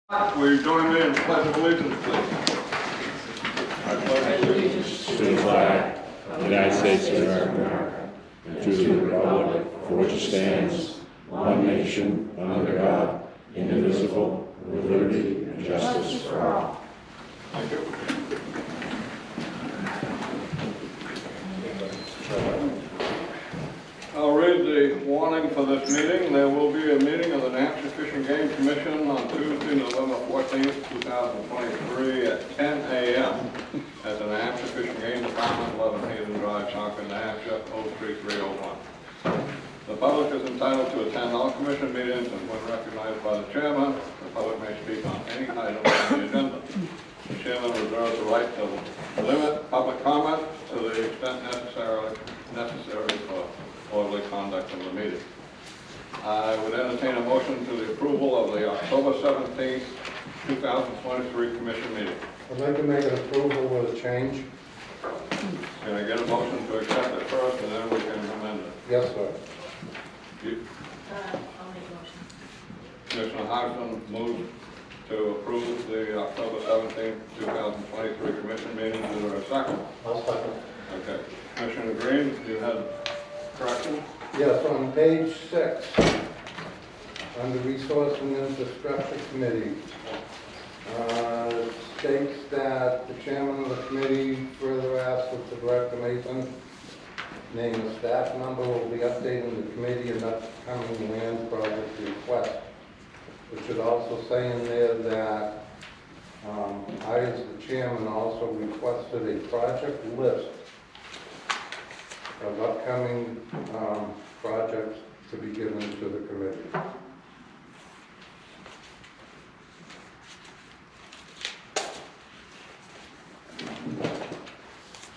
Will you join me in the pledge of allegiance, please? To the flag of the United States of America, and to the republic for which it stands, one nation, under God, indivisible, with liberty and justice for all. Thank you. I'll read the warning for this meeting. There will be a meeting of the New Hampshire Fish and Game Commission on Tuesday, November 14th, 2023 at 10 a.m. at the New Hampshire Fish and Game Department, 11 Hayden Drive, Concord, New Hampshire, 03301. The public is entitled to attend all commission meetings, and when recognized by the chairman, the public may speak on any item on the agenda. The chairman reserves the right to limit public comment to the extent necessary for orderly conduct of the meeting. I would entertain a motion to the approval of the October 17th, 2023 commission meeting. I'd like to make an approval with a change. Can I get a motion to accept it first, and then we can amend it? Yes, sir. I'll make a motion. Commissioner Hodgson moves to approve the October 17th, 2023 commission meeting. Is there a second? I'll second. Okay. Commissioner Green, you had correction? Yes, on page 6, under Resource and Infrastructure Committee, states that the chairman of the committee further asks that the Director Mason name the staff member will be updating the committee and upcoming land project request. It should also say in there that I, as the chairman, also requested a project list of upcoming projects to be given to the committee.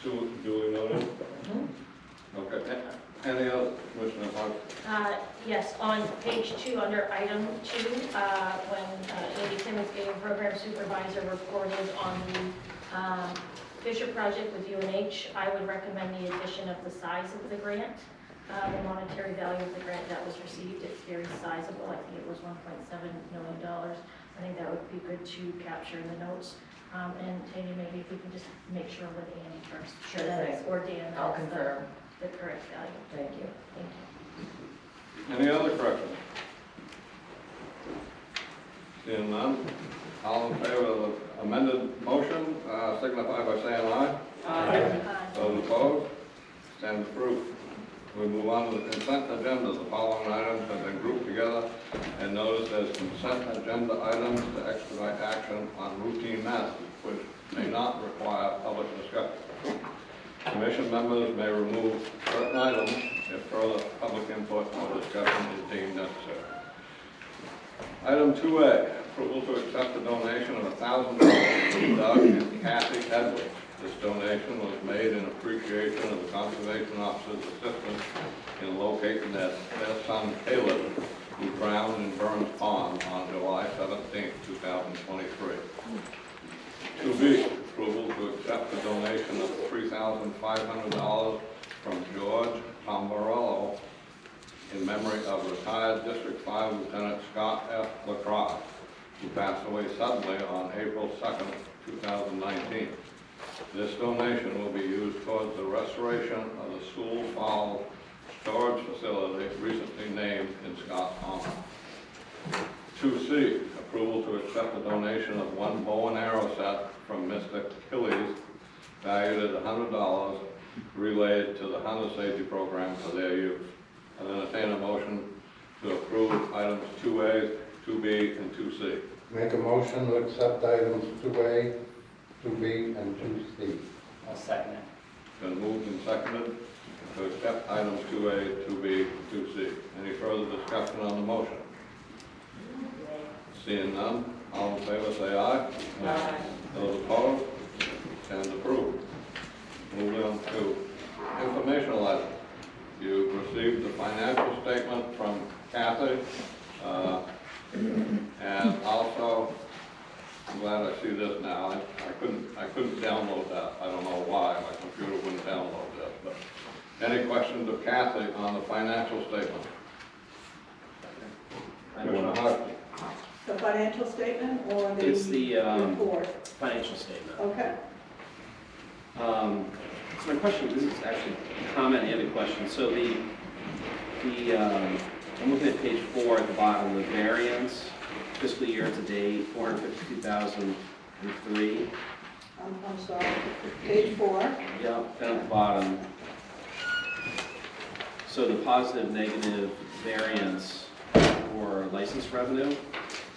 Do we know that? Okay. Any other, Commissioner Hodgson? Yes, on page 2, under item 2, when Andy Timmons, game program supervisor, reported on the Fisher project with UNH, I would recommend the addition of the size of the grant, the monetary value of the grant that was received. It's very sizable. I think it was $1.7 million. I think that would be good to capture in the notes. And Tanya, maybe if we can just make sure with Andy first. Sure that thing. it's- Or Dan. I'll that's confirm. The correct value. Thank you. Thank you. Any other corrections? Seeing none, all in favor of the amended motion, signify by saying aye. Aye. Those opposed, stand approved. We move on to the consent agenda. The following items have been grouped together and noticed as consent agenda items to expedite action on routine matters, which may not require public discussion. Commission members may remove certain items if further public input or discussion is deemed necessary. Item 2A, approval to accept a donation of $1,000 from Doug and Kathy Edwards. This donation was made in appreciation of the Conservation Officer's assistance in locating their son Caleb, who drowned in Burns Pond on July 17, 2023. 2B, approval to accept the donation of $3,500 from George Tombarello in memory of retired District 5 Lieutenant Scott F. LaCrosse, who passed away suddenly on April 2, 2019. This donation will be used towards the restoration of the School Falls storage facility recently named in Scott's honor. 2C, approval to accept the donation of one bow and arrow set from Mr. Achilles, valued at $100, relayed to the Hunter Safety Program for their use. I entertain a motion to approve items 2A, 2B, and 2C. Make a motion to accept items 2A, 2B, and 2C. I'll second it. Been moved and seconded to accept items 2A, 2B, and 2C. Any further discussion on the motion? Seeing none, all in favor say aye. Aye. Those opposed, stand approved. Moving on to informational items. You've received the financial statement from Kathy, and also, I'm glad I see this now. I couldn't download that. I don't know why my computer wouldn't download this. But any questions of Kathy on the financial statement? Commissioner Hodgson. The financial statement or the It's the report? financial statement. Okay. So my question, this is actually a comment and a question. So I'm looking at page 4 at the bottom, the variance, fiscal year to date, 452,003. I'm sorry, page 4. Yeah, down at the bottom. So the positive, negative variance for license revenue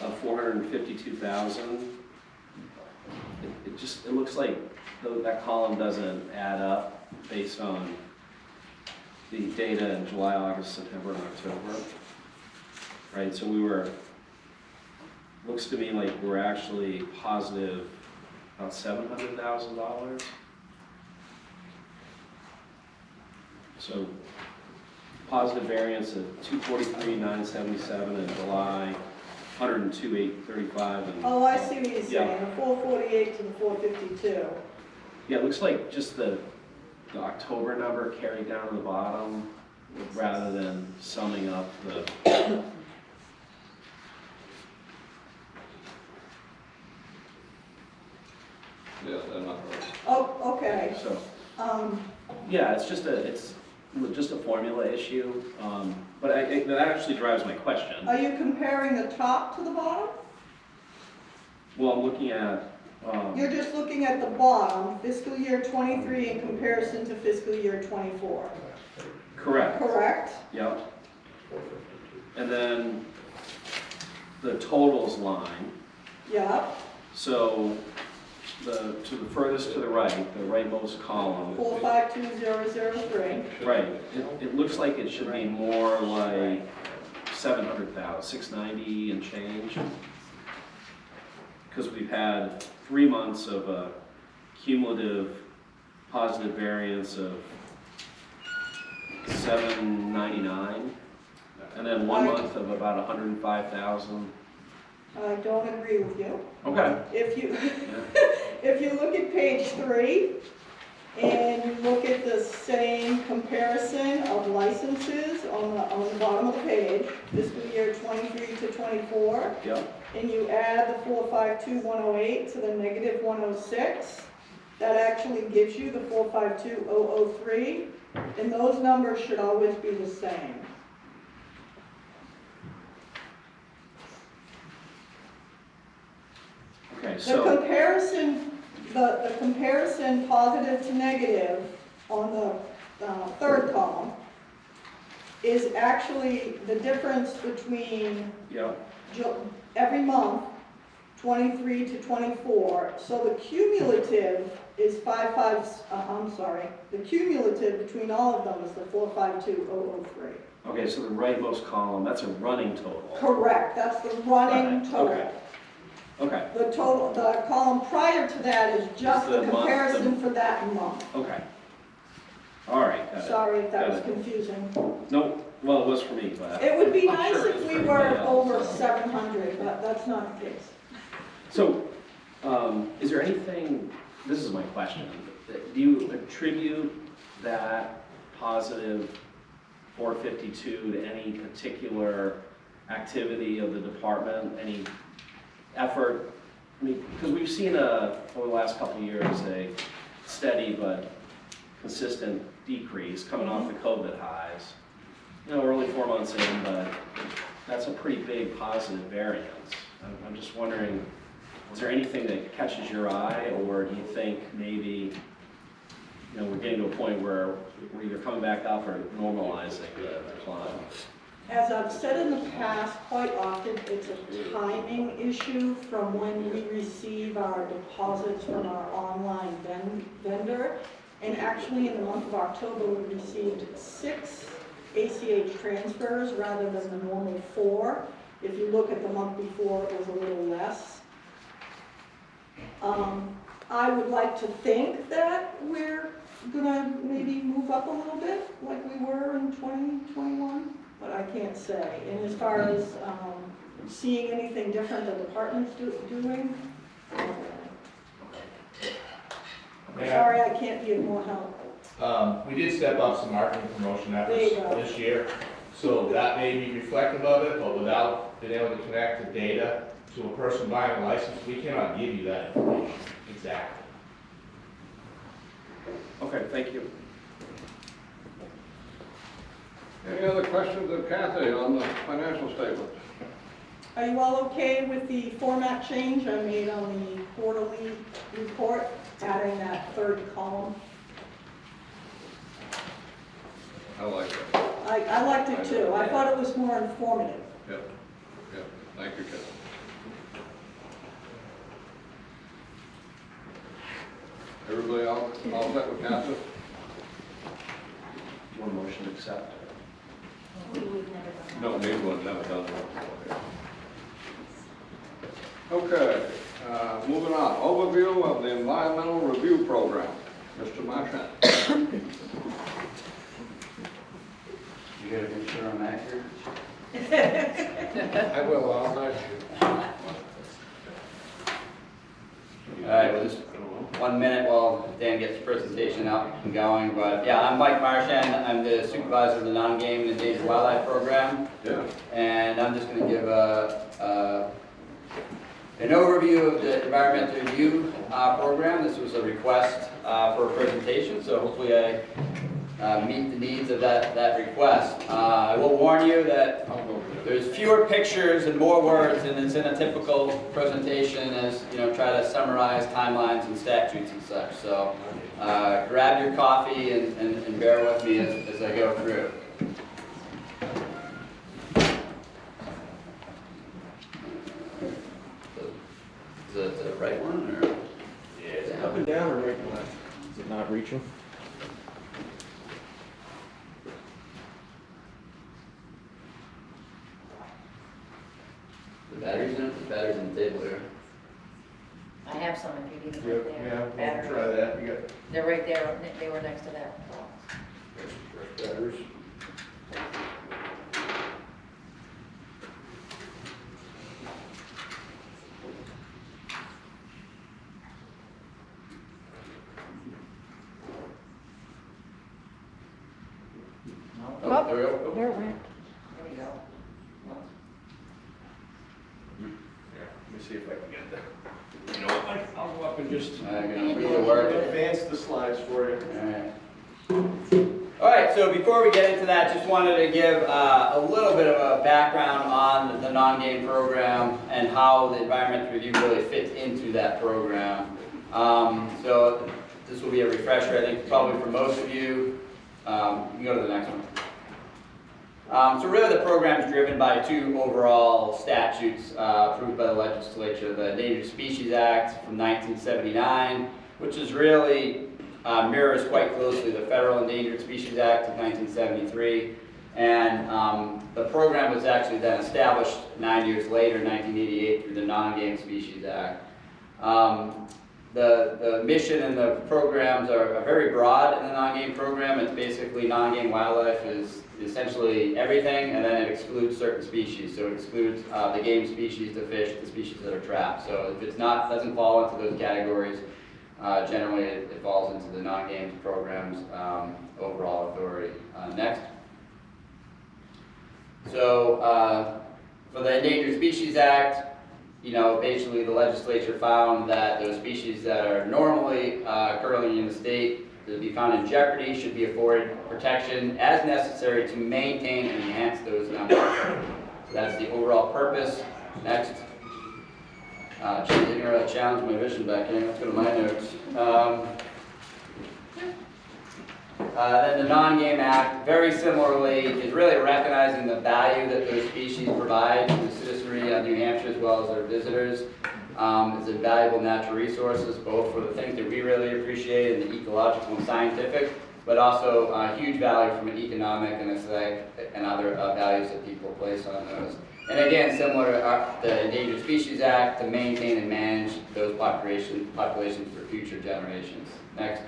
of 452,000. It looks like that column doesn't add up based on the data in July, August, September, and October. Right, so looks to me like we're actually positive about $700,000. So positive variance of 243,977 in July, 102,835 and Oh, I see what you're Yeah. saying, the 448 to the 452. yeah, it looks like just the October number carried down to the bottom rather than summing up the. Yeah, they're not right. Oh, okay. So, Um, yeah, it's just a formula issue, but that actually drives my question. Are you comparing the top to the bottom? Well, I'm looking at, You're just looking at the bottom, fiscal year 23 in comparison to fiscal year 24, correct, correct? yep. And then the totals line, Yeah, so to the furthest to the rightmost column, 452003. right, it looks like it should be more like 700,000, 690 and change. Because we've had 3 months of a cumulative positive variance of 799, and then 1 month of about 105,000. I don't agree with you. Okay. If you, Yeah. if you look at page 3, and you look at the same comparison of licenses on the bottom of the page, fiscal year 23 to 24, Yep. and you add the 452,108 to the negative 106, that actually gives you the 452,003, and those numbers should always be the same. Okay, The so, comparison, the comparison positive to negative on the third column is actually the difference between yep, every month, 23 to 24. So the cumulative is the cumulative between all of them is the 452,003. okay, so the rightmost column, that's a running total. Correct, that's the running Right, total. okay. Okay, The total, the column prior to that is just The the month, comparison for that month. okay. All right, got it. Sorry if that was Got it. confusing. Nope, well, it was for me, but. It would be I'm nice sure if it's we for were everybody else, over so. 700, but that's not the case. So, is there anything, this is my question, do you attribute that positive 452 to any particular activity of the department, any effort? I mean, because we've seen over the last couple of years a steady but consistent decrease coming off the COVID highs. You know, we're only 4 months in, but that's a pretty big positive variance. I'm just wondering, is there anything that catches your eye, or do you think maybe, you know, we're getting to a point where we're either coming back up or normalizing the decline? As I've said in the past, quite often it's a timing issue from when we receive our deposits from our online vendor. And actually in the month of October, we received 6 ACH transfers rather than the normal 4. If you look at the month before, it was a little less. I would like to think that we're gonna maybe move up a little bit like we were in 2021, but I can't say. And as far as seeing anything different the department's doing, sorry, I can't be of more help. We did step up some marketing promotion There you efforts go. this year, so that may be reflective of it, but without being able to connect the data to a person buying a license, we cannot give you that information exactly. Okay, thank you. Any other questions of Kathy on the financial statement? Are you all okay with the format change I made on the quarterly report, adding that third column? I like it. I liked it too. I thought it was more informative. Yep, yep, thank you, Kathy. Everybody all set with Kathy? One motion to accept. We've never done that. No, maybe one, never done that. Okay, moving on. Overview of the environmental review program. Mr. Marchand. You gotta make sure I'm accurate. I will, I'll let you. All right, well, just 1 minute while Dan gets the presentation up and going, but yeah, I'm Mike Marchand. I'm the supervisor of the non-game and endangered wildlife program, Yeah. and I'm just gonna give an overview of the environmental review program. This was a request for a presentation, so hopefully I meet the needs of that request. I will warn you that there's fewer pictures and more words than it's in a typical presentation as, try to summarize timelines and statutes and such. So grab your coffee and bear with me as I go through. Is it the right one or? Yeah, is it up and down or right and left? Is it not reaching? The batteries in it? The batteries in the table here. I have some if you need Yeah, them right there. yeah, we'll try Batteries. that. You got They're right there, they were next to that. Batteries. Oh, there we go. There it went. There we go. Let me see if I can get that. You know what, Mike, I'll go up and just I'm gonna do the work. Advance the slides for you. All right, so before we get into that, just wanted to give a little bit of a background on the non-game program and how the environmental review really fits into that program. So this will be a refresher, I think, probably for most of you. You can go to the next one. So really the program is driven by two overall statutes approved by the legislature. The Endangered Species Act from 1979, which is really mirrors quite closely the Federal Endangered Species Act of 1973. And the program was actually then established 9 years later, 1988, through the Non-Game Species Act. The mission and the programs are very broad in the non-game program. It's basically non-game wildlife is essentially everything, and then it excludes certain species. So it excludes the game species, the fish, the species that are trapped. So if it's not, doesn't fall into those categories, generally it falls into the non-game program's overall authority. Next. So for the Endangered Species Act, basically the legislature found that those species that are normally currently in the state to be found in jeopardy should be afforded protection as necessary to maintain and enhance those numbers. So that's the overall purpose. Next. She didn't really challenge my vision back here. Let's go to my notes. Then the Non-Game Act, very similarly, is really recognizing the value that those species provide to the citizenry of New Hampshire as well as their visitors. It's invaluable natural resources, both for the things that we really appreciate and the ecological and scientific, but also huge value from an economic and aesthetic and other values that people place on those. And again, similar to the Endangered Species Act, to maintain and manage those populations for future generations. Next.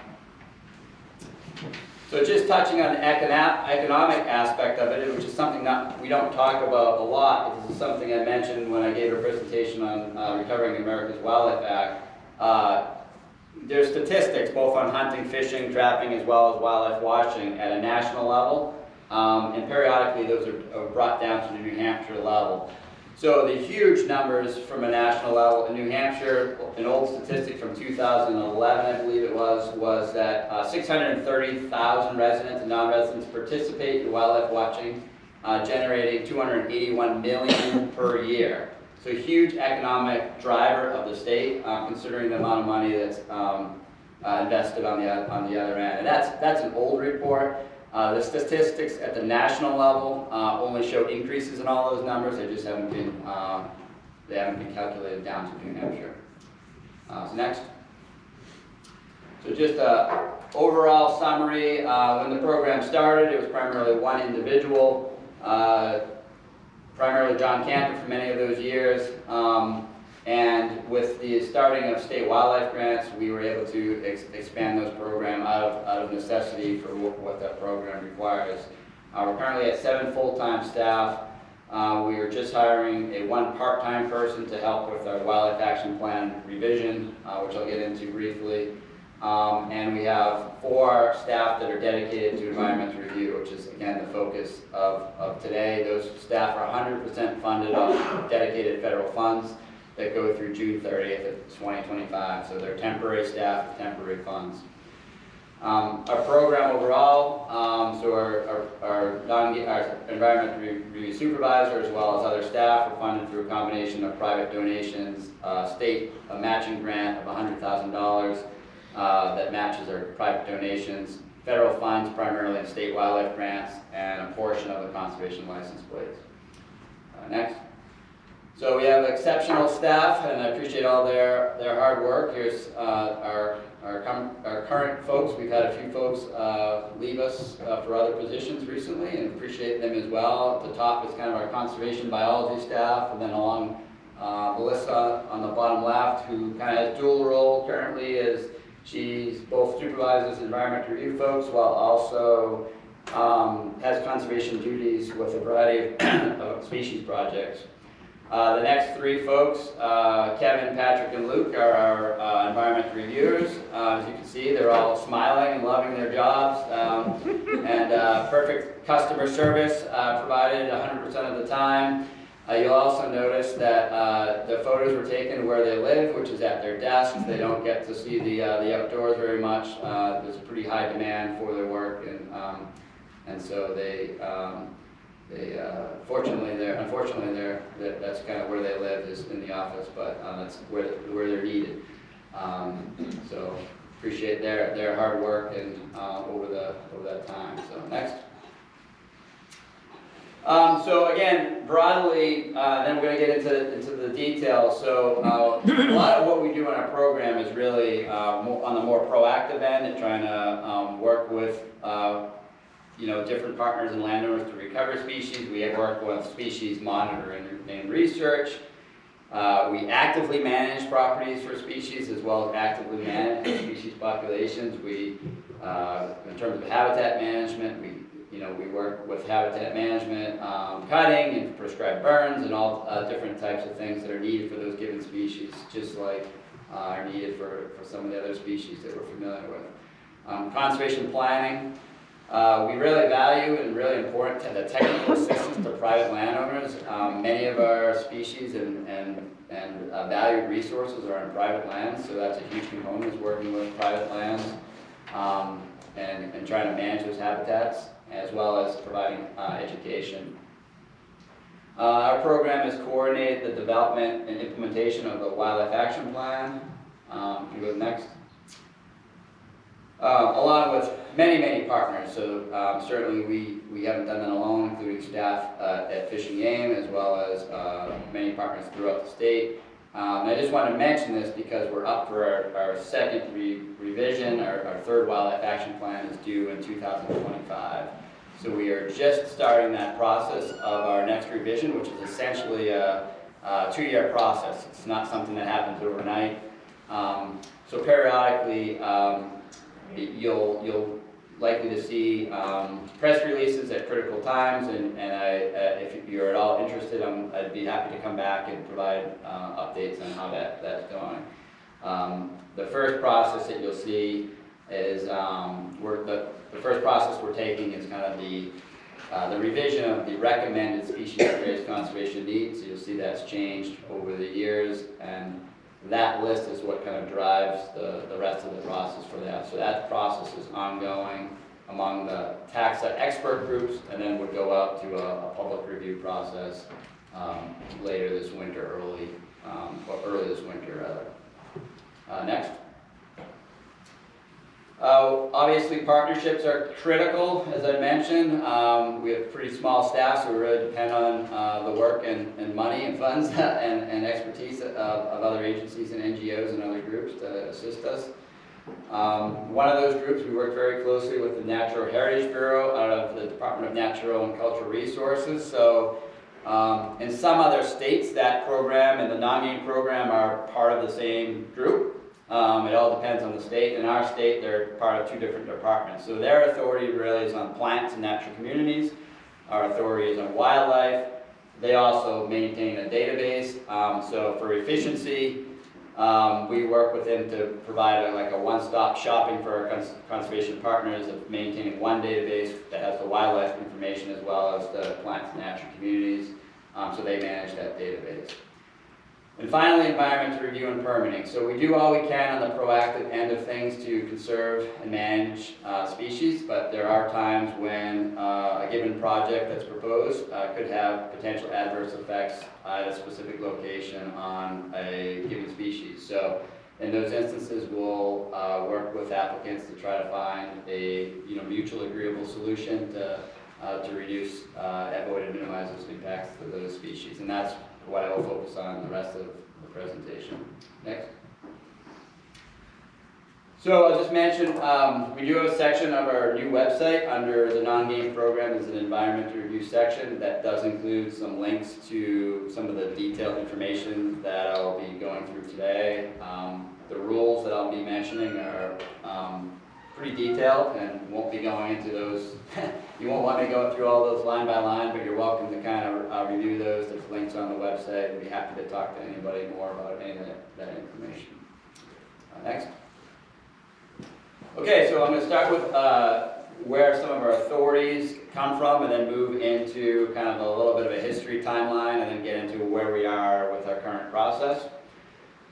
So just touching on the economic aspect of it, which is something that we don't talk about a lot. This is something I mentioned when I gave a presentation on Recovering America's Wildlife Act. There's statistics both on hunting, fishing, trapping, as well as wildlife watching at a national level. And periodically those are brought down to the New Hampshire level. So the huge numbers from a national level in New Hampshire, an old statistic from 2011, I believe it was that 630,000 residents and non-residents participate in wildlife watching, generating $281 million per year. So huge economic driver of the state, considering the amount of money that's invested on the other end. And that's an old report. The statistics at the national level only show increases in all those numbers. They just haven't been calculated down to New Hampshire. So next. So just a overall summary. When the program started, it was primarily one individual, primarily John Cantor for many of those years. And with the starting of state wildlife grants, we were able to expand those programs out of necessity for what that program requires. We're currently at 7 full-time staff. We are just hiring one part-time person to help with our wildlife action plan revision, which I'll get into briefly. And we have 4 staff that are dedicated to environmental review, which is, again, the focus of today. Those staff are 100% funded off dedicated federal funds that go through June 30th of 2025. So they're temporary staff with temporary funds. Our program overall, so our environmental review supervisor as well as other staff are funded through a combination of private donations, state matching grant of $100,000 that matches our private donations, federal funds primarily in state wildlife grants, and a portion of the conservation license plates. Next. So we have exceptional staff, and I appreciate all their hard work. Here's our current folks. We've had a few folks leave us for other positions recently, and appreciate them as well. At the top is kind of our conservation biology staff, and then along Melissa on the bottom left, who kind of has dual role currently, is she's both supervises environmental review folks while also has conservation duties with a variety of species projects. The next 3 folks, Kevin, Patrick, and Luke, are our environmental reviewers. As you can see, they're all smiling and loving their jobs, and perfect customer service provided 100% of the time. You'll also notice that the photos were taken where they live, which is at their desks. They don't get to see the outdoors very much. There's a pretty high demand for their work, and so unfortunately, that's kind of where they live, is in the office, but that's where they're needed. So appreciate their hard work and over that time. So next. So again, broadly, then we're going to get into the details. So a lot of what we do in our program is really on the more proactive end, and trying to work with different partners and landowners to recover species. We work with species monitoring and research. We actively manage properties for species as well as actively manage species populations. We, in terms of habitat management, we work with habitat management, cutting and prescribed burns and all different types of things that are needed for those given species, just like are needed for some of the other species that we're familiar with. Conservation planning. We really value and really important to the technical assistance to private landowners. Many of our species and valued resources are on private lands, so that's a huge component, is working with private lands and trying to manage those habitats, as well as providing education. Our program has coordinated the development and implementation of the Wildlife Action Plan. Can you go next? Along with many partners, so certainly we haven't done that alone, including staff at Fish and Game, as well as many partners throughout the state. And I just want to mention this because we're up for our second revision. Our 3rd Wildlife Action Plan is due in 2025. So we are just starting that process of our next revision, which is essentially a 2-year process. It's not something that happens overnight. So periodically, you'll likely to see press releases at critical times, and if you're at all interested, I'd be happy to come back and provide updates on how that's going. The first process that you'll see is the first process we're taking is kind of the the revision of the recommended species of various conservation needs. You'll see that's changed over the years, and that list is what kind of drives the rest of the process for that. So that process is ongoing among the tax expert groups, and then would go out to a public review process later this winter, early this winter rather. Next. Obviously, partnerships are critical, as I mentioned. We have pretty small staff, so we really depend on the work and money and funds and expertise of other agencies and NGOs and other groups to assist us. One of those groups, we work very closely with the Natural Heritage Bureau out of the Department of Natural and Cultural Resources. So in some other states, that program and the non-game program are part of the same group. It all depends on the state. In our state, they're part of two different departments. So their authority really is on plants and natural communities. Our authority is on wildlife. They also maintain a database. So for efficiency, we work with them to provide a one-stop shopping for our conservation partners of maintaining one database that has the wildlife information as well as the plants and natural communities. So they manage that database. And finally, environmental review and permitting. So we do all we can on the proactive end of things to conserve and manage species, but there are times when a given project that's proposed could have potential adverse effects at a specific location on a given species. So in those instances, we'll work with applicants to try to find a mutually agreeable solution to reduce, avoid, and minimize those impacts to those species. And that's what I will focus on in the rest of the presentation. Next. So I'll just mention, we do have a section of our new website under the non-game program. There's an environmental review section that does include some links to some of the detailed information that I'll be going through today. The rules that I'll be mentioning are pretty detailed and won't be going into those. You won't want me to go through all those line by line, but you're welcome to kind of review those. There's links on the website. I'd be happy to talk to anybody more about any of that information. Next. Okay, so I'm going to start with where some of our authorities come from and then move into kind of a little bit of a history timeline and then get into where we are with our current process.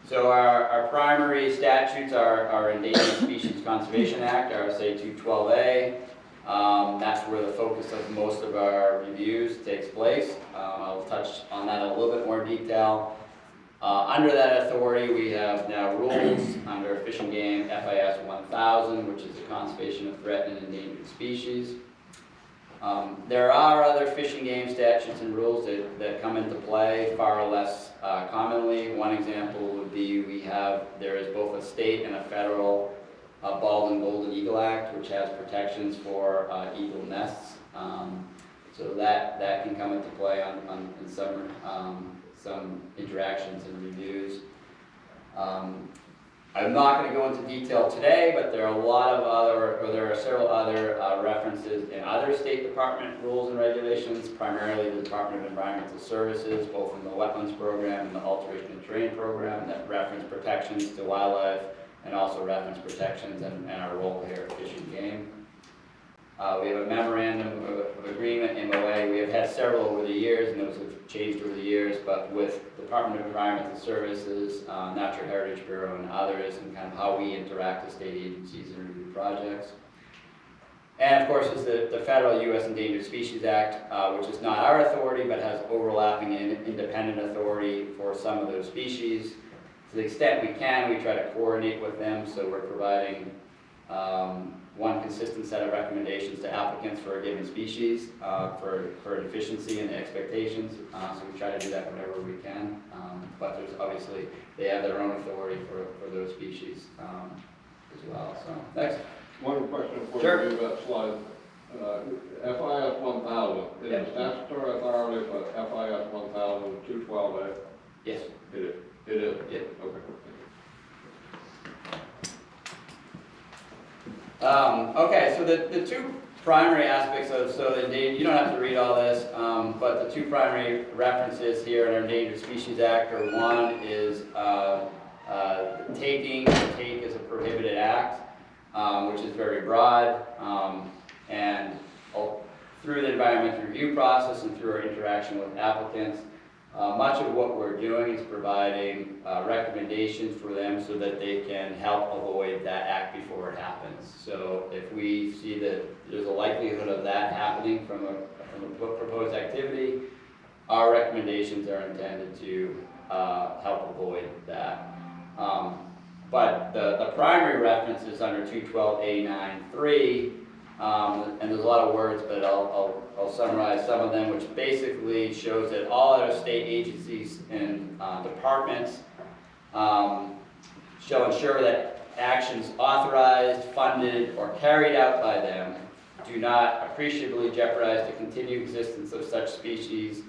So our primary statutes are our Endangered Species Conservation Act, RSA 212A. That's where the focus of most of our reviews takes place. I'll touch on that in a little bit more detail. Under that authority, we have now rules under Fish and Game FIS 1000, which is the conservation of threatened and endangered species. There are other fish and game statutes and rules that come into play far less commonly. One example would be there is both a state and a federal Bald and Golden Eagle Act, which has protections for eagle nests. So that can come into play in some interactions and reviews. I'm not going to go into detail today, but there are several other references in other state department rules and regulations, primarily the Department of Environmental Services, both in the Wetlands Program and the Alteration of Terrain Program, that reference protections to wildlife and also reference protections and our role here at Fish and Game. We have a memorandum of agreement, MOA. We have had several over the years, and those have changed over the years, but with Department of Environmental Services, Natural Heritage Bureau, and others, and kind of how we interact with state agencies and review projects. And of course, is the federal U.S. Endangered Species Act, which is not our authority, but has overlapping and independent authority for some of those species. To the extent we can, we try to coordinate with them, so we're providing one consistent set of recommendations to applicants for a given species for efficiency and expectations. So we try to do that whenever we can. But there's obviously, they have their own authority for those species as well. So next. One question before Sure. you move that slide. FIS 1000, is Yeah. the statutory authority for FIS 1000 212A? Yes. It is. It is? Yeah. Okay. Okay, so the two primary aspects you don't have to read all this, but the two primary references here in our Endangered Species Act are, one is taking. Take is a prohibited act, which is very broad, and through the environmental review process and through our interaction with applicants. Much of what we're doing is providing recommendations for them so that they can help avoid that act before it happens. So if we see that there's a likelihood of that happening from a proposed activity, our recommendations are intended to help avoid that. But the primary reference is under 212A93, and there's a lot of words, but I'll summarize some of them, which basically shows that all our state agencies and departments shall ensure that actions authorized, funded, or carried out by them do not appreciably jeopardize the continued existence of such species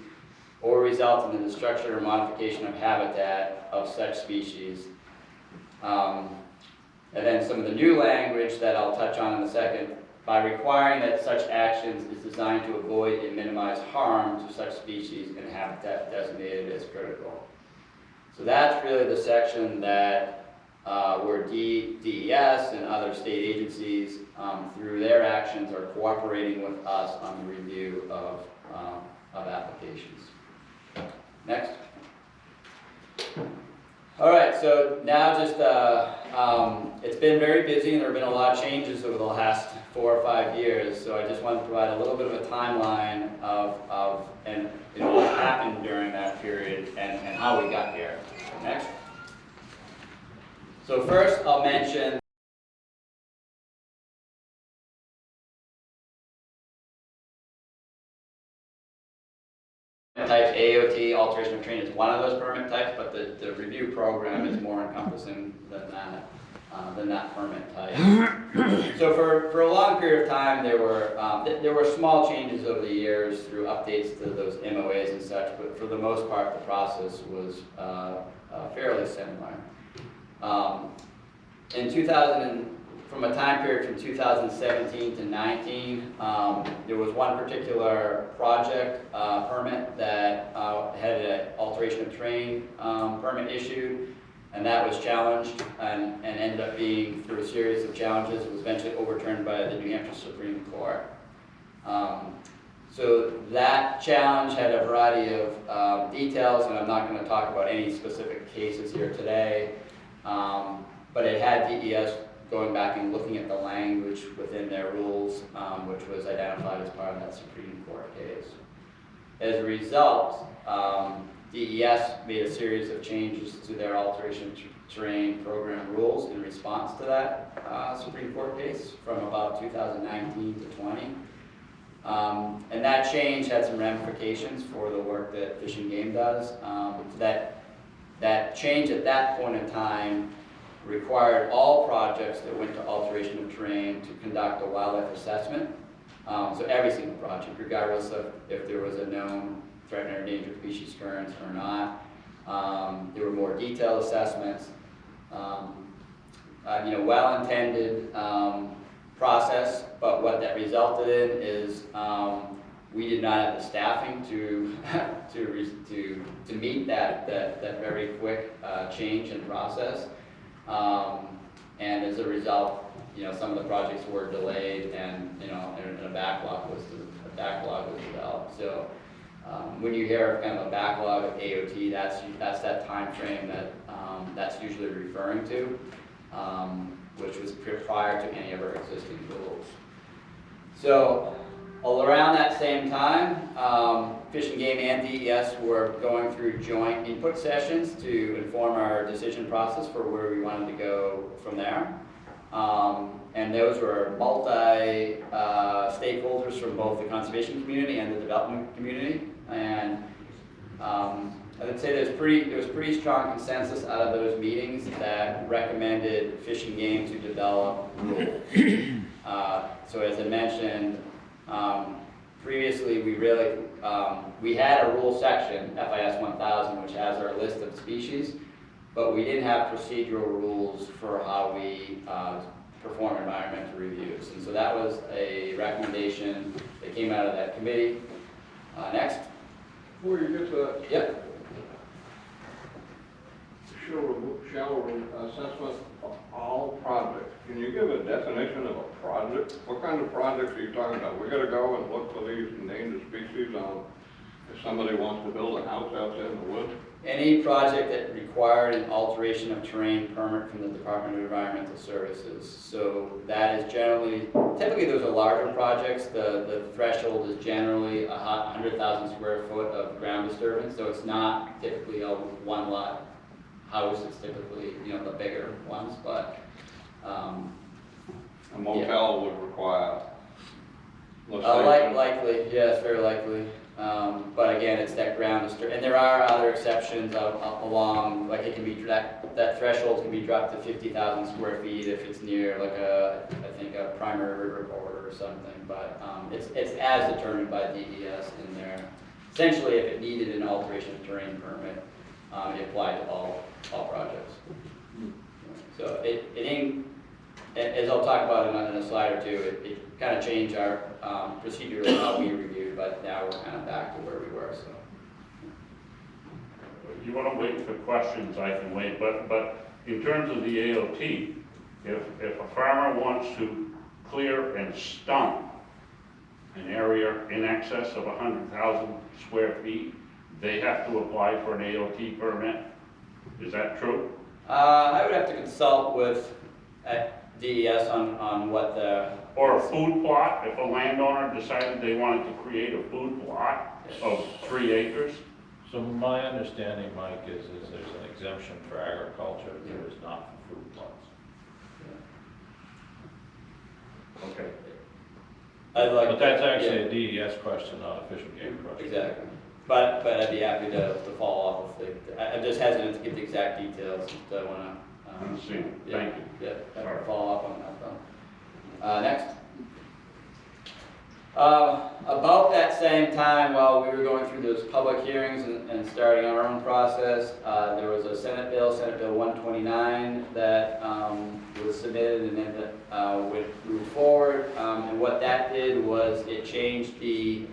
or result in the destruction or modification of habitat of such species. And then some of the new language that I'll touch on in a second, by requiring that such actions is designed to avoid and minimize harm to such species and habitat designated as critical. So that's really the section that where DES and other state agencies, through their actions, are cooperating with us on the review of applications. Next. All right, so now just, it's been very busy and there have been a lot of changes over the last 4 or 5 years, so I just wanted to provide a little bit of a timeline of and what happened during that period and how we got here. Next. So first I'll mention types. AOT, alteration of terrain, is one of those permit types, but the review program is more encompassing than that permit type. So for a long period of time, there were small changes over the years through updates to those MOAs and such, but for the most part, the process was fairly similar. From a time period from 2017 to 19, there was one particular project permit that had an alteration of terrain permit issued, and that was challenged and ended up being, through a series of challenges, it was eventually overturned by the New Hampshire Supreme Court. So that challenge had a variety of details, and I'm not going to talk about any specific cases here today, but it had DES going back and looking at the language within their rules, which was identified as part of that Supreme Court case. As a result, DES made a series of changes to their alteration of terrain program rules in response to that Supreme Court case from about 2019 to 20. And that change had some ramifications for the work that Fish and Game does. That change at that point in time required all projects that went to alteration of terrain to conduct a wildlife assessment. So every single project, regardless of if there was a known threatened or endangered species occurrence or not. There were more detailed assessments. Well-intended process, but what that resulted in is we did not have the staffing to meet that very quick change in process. And as a result, some of the projects were delayed, and a backlog was developed. So when you hear kind of a backlog of AOT, that's that time frame that that's usually referring to, which was prior to any of our existing rules. So around that same time, Fish and Game and DES were going through joint input sessions to inform our decision process for where we wanted to go from there. And those were multi-stakeholders from both the conservation community and the development community. And I would say there was pretty strong consensus out of those meetings that recommended Fish and Game to develop rules. So as I mentioned, previously we had a rule section, FIS 1000, which has our list of species, but we didn't have procedural rules for how we perform environmental reviews. And so that was a recommendation that came out of that committee. Next. Before you get to that. Yep. Shall assessment of all projects Can you give a definition of a project? What kind of projects are you talking about? We gotta go and look for these endangered species on, if somebody wants to build a house out there in the woods? Any project that required an alteration of terrain permit from the Department of Environmental Services. So that is generally, typically those are larger projects. The threshold is generally 100,000 square foot of ground disturbance. So it's not typically a one lot house. It's typically, the bigger ones, but, A motel would require, let's say, likely, yes, very likely. But again, it's that ground disturb, and there are other exceptions along, like it can be, that threshold can be dropped to 50,000 square feet if it's near like I think a primary river border or something, but, it's as determined by DES in there. Essentially, if it needed an alteration of terrain permit, it applied to all projects. So it ain't, as I'll talk about in a slide or two, it kind of changed our procedure of how we reviewed, but now we're kind of back to where we were, so. You want to wait for questions, I can wait, but in terms of the AOT, if a farmer wants to clear and stump an area in excess of 100,000 square feet, they have to apply for an AOT permit? Is that true? I would have to consult with DES on what the... Or a food plot, if a landowner decided they wanted to create a food plot of 3 acres? So my understanding, Mike, is there's an exemption for agriculture, there is not for food plots. Okay. But that's actually a DES question, not a Fish and Game question. Exactly. But I'd be happy to follow up with I'm just hesitant to give the exact details, so I want to... Understand. Thank you. Yeah, Sorry. follow up on that though. Next. About that same time, while we were going through those public hearings and starting our own process, there was a Senate Bill 129, that was submitted and then moved forward. And what that did was it changed the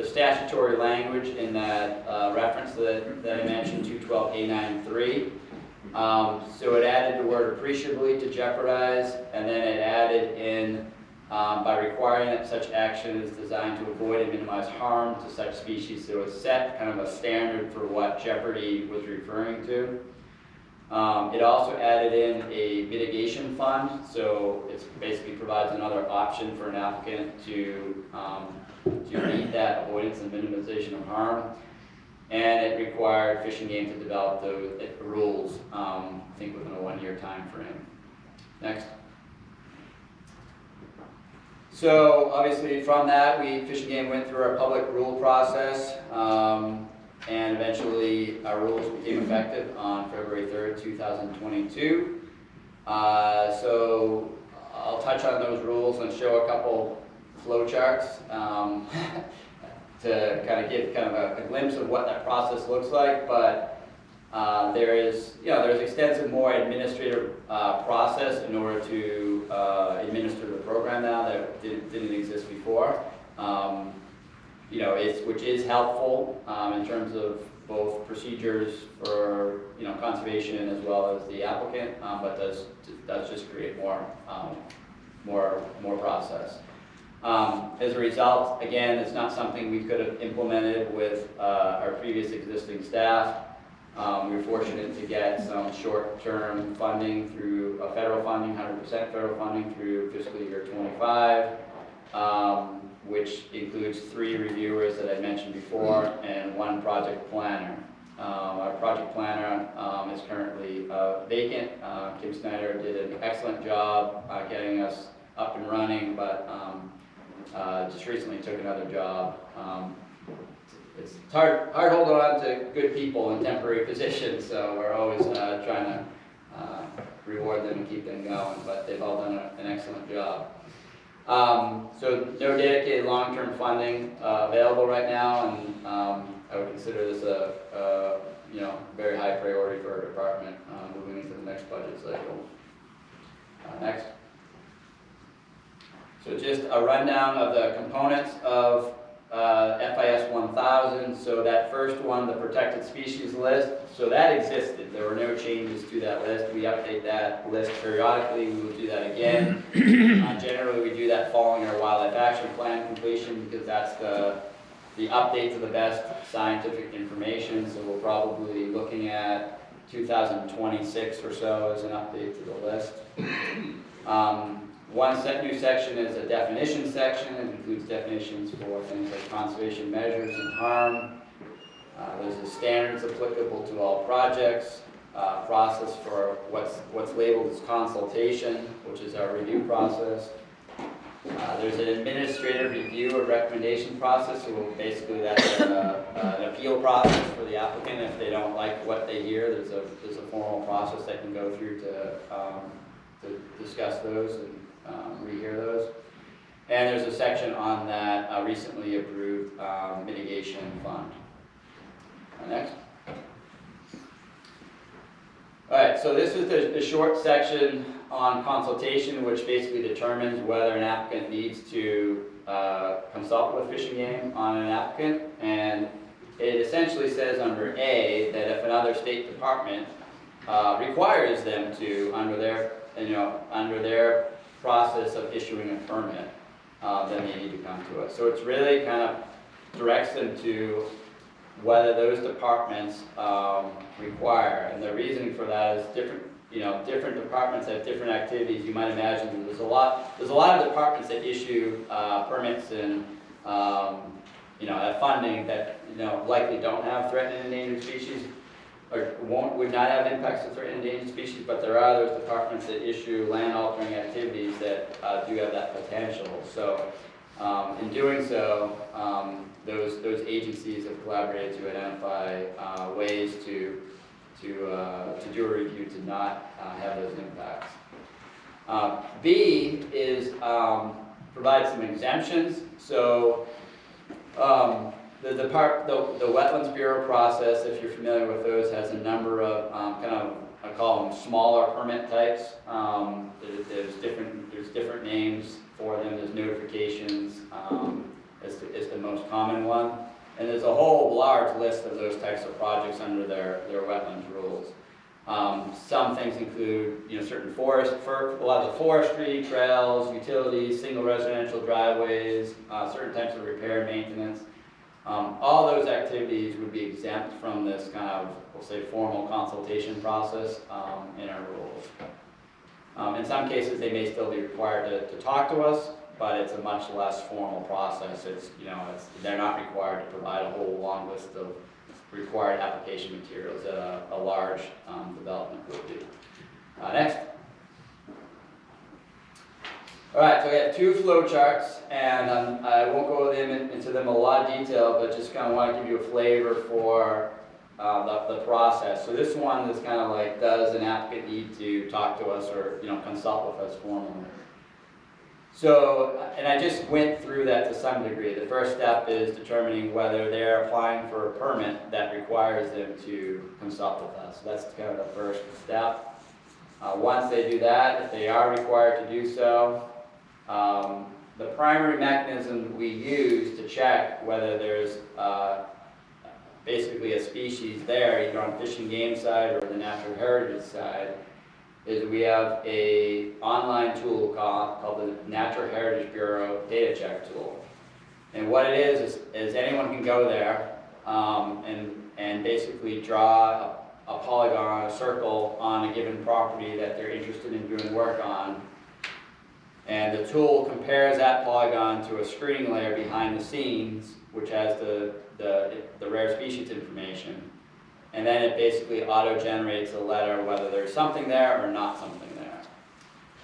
statutory language in that reference that I mentioned, 212A93. So it added the word appreciably to jeopardize, and then it added in by requiring that such action is designed to avoid and minimize harm to such species. So it set kind of a standard for what jeopardy was referring to. It also added in a mitigation fund, so it basically provides another option for an applicant to meet that avoidance and minimization of harm. And it required Fish and Game to develop those rules, I think within a 1-year time frame. Next. So obviously from that, Fish and Game went through our public rule process, and eventually our rules became effective on February 3rd, 2022. So I'll touch on those rules and show a couple flow charts. To kind of give kind of a glimpse of what that process looks like, but there's extensive more administrative process in order to administer the program now that didn't exist before. Which is helpful in terms of both procedures for conservation as well as the applicant, but does just create more process. As a result, again, it's not something we could have implemented with our previous existing staff. We were fortunate to get some short-term funding through federal funding, 100% federal funding through fiscal year 25, which includes 3 reviewers that I mentioned before and 1 project planner. Our project planner is currently vacant. Kim Snyder did an excellent job getting us up and running, but just recently took another job. It's hard holding on to good people in temporary positions, so we're always trying to reward them and keep them going, but they've all done an excellent job. So no dedicated long-term funding available right now, and I would consider this a very high priority for our department moving into the next budget cycle. Next. So just a rundown of the components of FIS 1000, so that first one, the protected species list, so that existed. There were no changes to that list. We update that list periodically. We will do that again. Generally, we do that following our wildlife action plan completion because that's the update to the best scientific information. So we'll probably be looking at 2026 or so as an update to the list. One new section is a definition section. It includes definitions for things like conservation measures and harm. There's the standards applicable to all projects, process for what's labeled as consultation, which is our review process. There's an administrative review or recommendation process, so basically that's an appeal process for the applicant. If they don't like what they hear, there's a formal process they can go through to discuss those and rehear those. And there's a section on that recently approved mitigation fund. Next. All right, so this is the short section on consultation, which basically determines whether an applicant needs to consult with Fish and Game on an applicant. And it essentially says under A that if another state department requires them to, under their process of issuing a permit, then they need to come to us. So it's really kind of directs them to whether those departments require, and the reasoning for that is different departments have different activities. You might imagine there's a lot of departments that issue permits and have funding that likely don't have threatened and endangered species, or would not have impacts to threatened and endangered species, but there are those departments that issue land altering activities that do have that potential. So in doing so, those agencies have collaborated to identify ways to do a review to not have those impacts. B is provide some exemptions. So the Wetlands Bureau process, if you're familiar with those, has a number of I call them smaller permit types. There's different names for them. There's notifications is the most common one. And there's a whole large list of those types of projects under their wetlands rules. Some things include certain a lot of the forestry, trails, utilities, single residential driveways, certain types of repair and maintenance. All those activities would be exempt from this kind of, we'll say, formal consultation process in our rules. In some cases, they may still be required to talk to us, but it's a much less formal process. They're not required to provide a whole long list of required application materials that a large development would do. Next. All right, so we have two flow charts, and I won't go into them in a lot of detail, but just kind of want to give you a flavor for the process. So this one is kind of like, does an applicant need to talk to us or consult with us formally? So, and I just went through that to some degree. The first step is determining whether they're applying for a permit that requires them to consult with us. So that's kind of the first step. Once they do that, if they are required to do so, the primary mechanism we use to check whether there's basically a species there, either on Fish and Game side or the natural heritage side, is we have a online tool called the Natural Heritage Bureau Data Check tool. And what it is anyone can go there and basically draw a polygon, a circle on a given property that they're interested in doing work on. And the tool compares that polygon to a screening layer behind the scenes, which has the rare species information. And then it basically auto-generates a letter whether there's something there or not something there.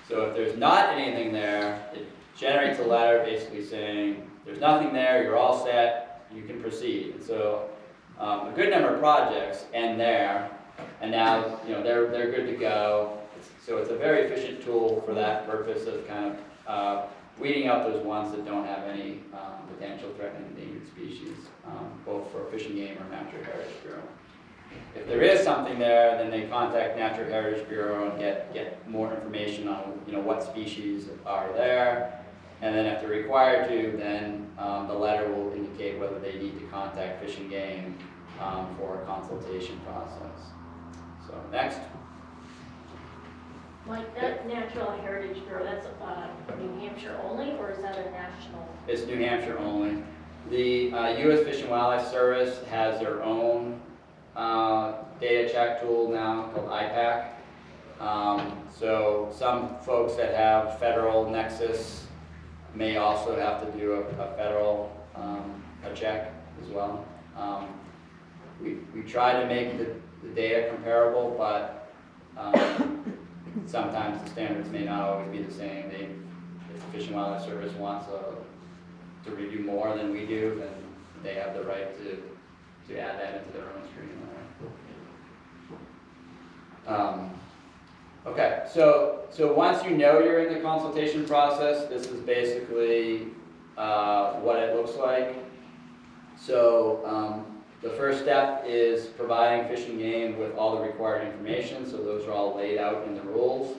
So if there's not anything there, it generates a letter basically saying, there's nothing there, you're all set, you can proceed. And so a good number of projects end there, and now they're good to go. So it's a very efficient tool for that purpose of kind of weeding out those ones that don't have any potential threatened endangered species, both for Fish and Game or Natural Heritage Bureau. If there is something there, then they contact Natural Heritage Bureau and get more information on what species are there. And then if they're required to, then the letter will indicate whether they need to contact Fish and Game for a consultation process. So next. Like that Natural Heritage Bureau, that's New Hampshire only, or is that a national? It's New Hampshire only. The U.S. Fish and Wildlife Service has their own data check tool now called IPAC. So some folks that have federal nexus may also have to do a federal a check as well. We try to make the data comparable, but sometimes the standards may not always be the same. If the Fish and Wildlife Service wants to review more than we do, then they have the right to add that into their own screen. Okay, so once you know you're in the consultation process, this is basically what it looks like. So the first step is providing Fish and Game with all the required information, so those are all laid out in the rules.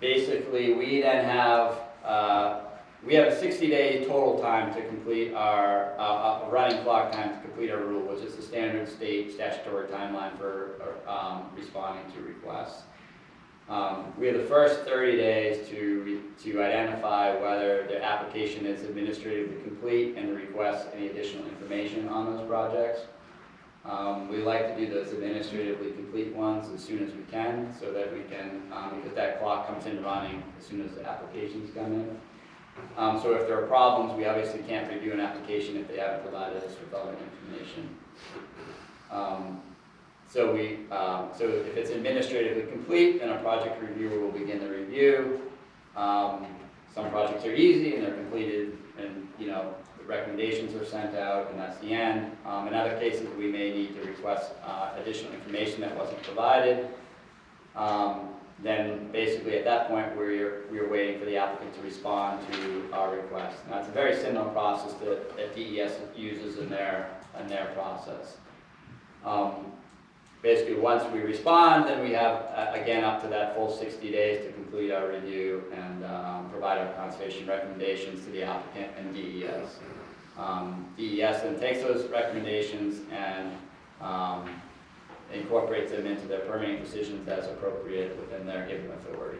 Basically, we then have a 60-day total time to complete our running clock time to complete our rule, which is the standard state statutory timeline for responding to requests. We have the first 30 days to identify whether the application is administratively complete and to request any additional information on those projects. We like to do those administratively complete ones as soon as we can, so that we can, because that clock comes in running as soon as the applications come in. So if there are problems, we obviously can't review an application if they haven't provided us with all the information. So if it's administratively complete, then a project reviewer will begin the review. Some projects are easy and they're completed, and the recommendations are sent out, and that's the end. In other cases, we may need to request additional information that wasn't provided. Then basically at that point we're waiting for the applicant to respond to our request. Now it's a very similar process that DES uses in their process. Basically once we respond, then we have again up to that full 60 days to complete our review and provide our conservation recommendations to the applicant and DES. DES then takes those recommendations and incorporates them into their permitting decisions as appropriate within their given authority.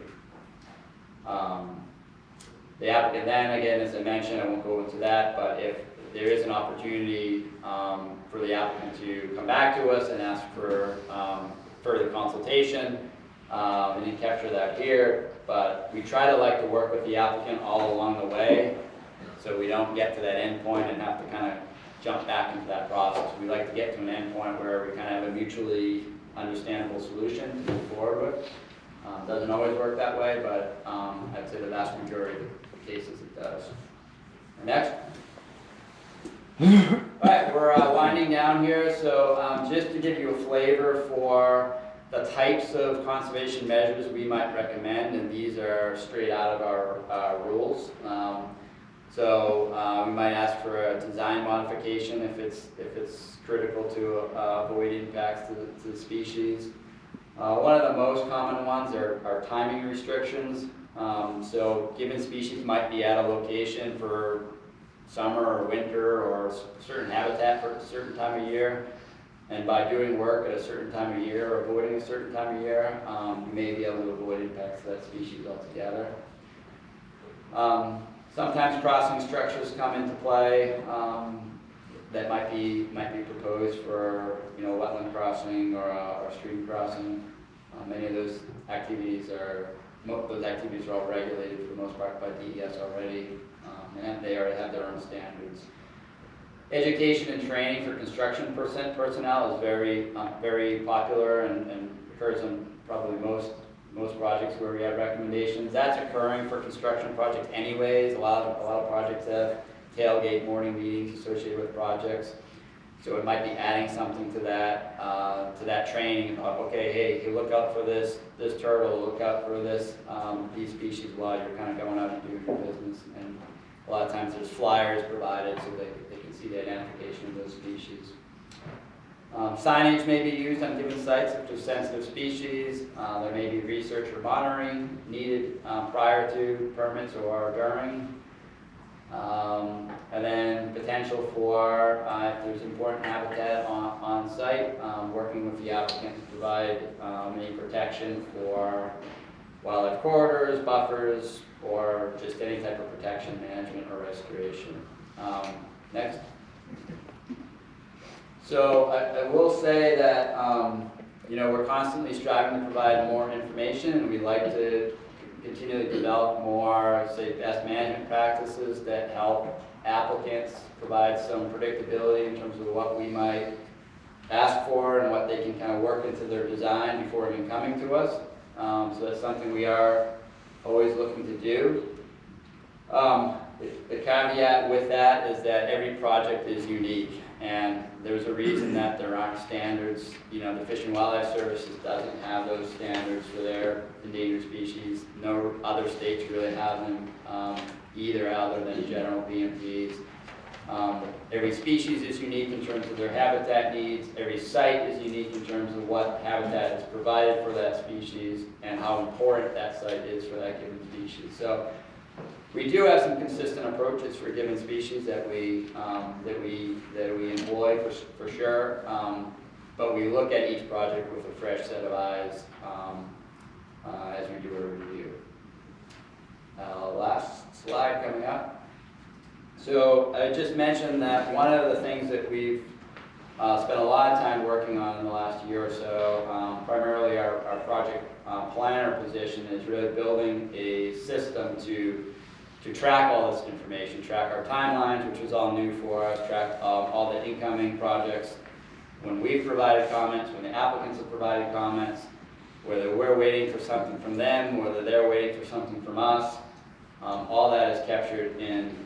The applicant then, again, as I mentioned, I won't go into that, but if there is an opportunity for the applicant to come back to us and ask for further consultation, we didn't capture that here, but we try to like to work with the applicant all along the way, so we don't get to that end point and have to kind of jump back into that process. We like to get to an end point where we kind of have a mutually understandable solution to move forward with. Doesn't always work that way, but I'd say the vast majority of the cases it does. Next. All right, we're winding down here, so just to give you a flavor for the types of conservation measures we might recommend, and these are straight out of our rules. So we might ask for a design modification if it's critical to avoid impacts to the species. One of the most common ones are timing restrictions. So given species might be at a location for summer or winter or a certain habitat for a certain time of year, and by doing work at a certain time of year or avoiding a certain time of year, you may be able to avoid impacts to that species altogether. Sometimes crossing structures come into play that might be proposed for wetland crossing or stream crossing. Many of those activities are all regulated for the most part by DES already, and they already have their own standards. Education and training for construction personnel is very popular and occurs on probably most projects where we have recommendations. That's occurring for construction projects anyways. A lot of projects have tailgate morning meetings associated with projects. So it might be adding something to that training about, okay, hey, you look out for this turtle, look out for these species while you're kind of going out and doing your business. And a lot of times there's flyers provided so they can see the identification of those species. Signage may be used on given sites if there's sensitive species. There may be research or monitoring needed prior to permits or during. And then potential for, if there's important habitat on site, working with the applicant to provide any protection for wildlife corridors, buffers, or just any type of protection, management, or restoration. Next. So I will say that, you know, we're constantly striving to provide more information, and we'd like to continually develop more, say, best management practices that help applicants provide some predictability in terms of what we might ask for and what they can kind of work into their design before even coming to us. So that's something we are always looking to do. The caveat with that is that every project is unique, and there's a reason that there aren't standards. You know, the Fish and Wildlife Services doesn't have those standards for their endangered species. No other states really have them either, other than general BMPs. Every species is unique in terms of their habitat needs. Every site is unique in terms of what habitat is provided for that species and how important that site is for that given species. So we do have some consistent approaches for given species that we employ for sure, but we look at each project with a fresh set of eyes as we do a review. Last slide coming up. So I just mentioned that one of the things that we've spent a lot of time working on in the last year or so, primarily our project planner position, is really building a system to track all this information, track our timelines, which is all new for us, track all the incoming projects, when we've provided comments, when the applicants have provided comments, whether we're waiting for something from them, whether they're waiting for something from us. All that is captured in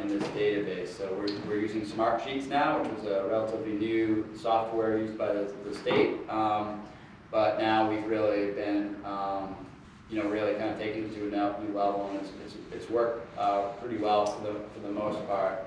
this database. So we're using Smartsheets now, which is a relatively new software used by the state. But now we've really been, you know, really kind of taken it to a new level, and it's worked pretty well for the most part.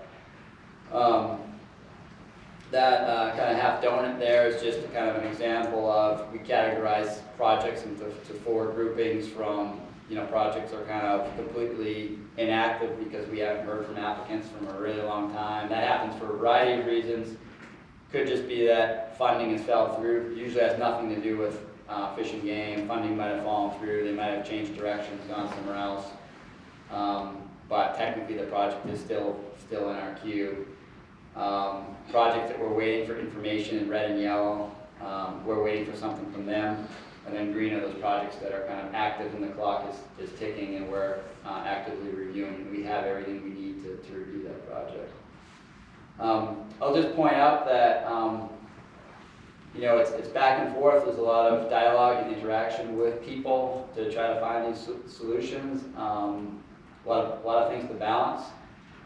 That kind of half donut there is just kind of an example of, we categorize projects into 4 groupings from, you know, projects are kind of completely inactive because we haven't heard from applicants from a really long time. That happens for a variety of reasons. Could just be that funding has fell through. Usually has nothing to do with Fish and Game. Funding might have fallen through. They might have changed directions, gone somewhere else. But technically the project is still in our queue. Projects that we're waiting for information in red and yellow. We're waiting for something from them. And then green are those projects that are kind of active and the clock is ticking, and we're actively reviewing, and we have everything we need to review that project. I'll just point out that you know, it's back and forth. There's a lot of dialogue and interaction with people to try to find these solutions. A lot of things to balance.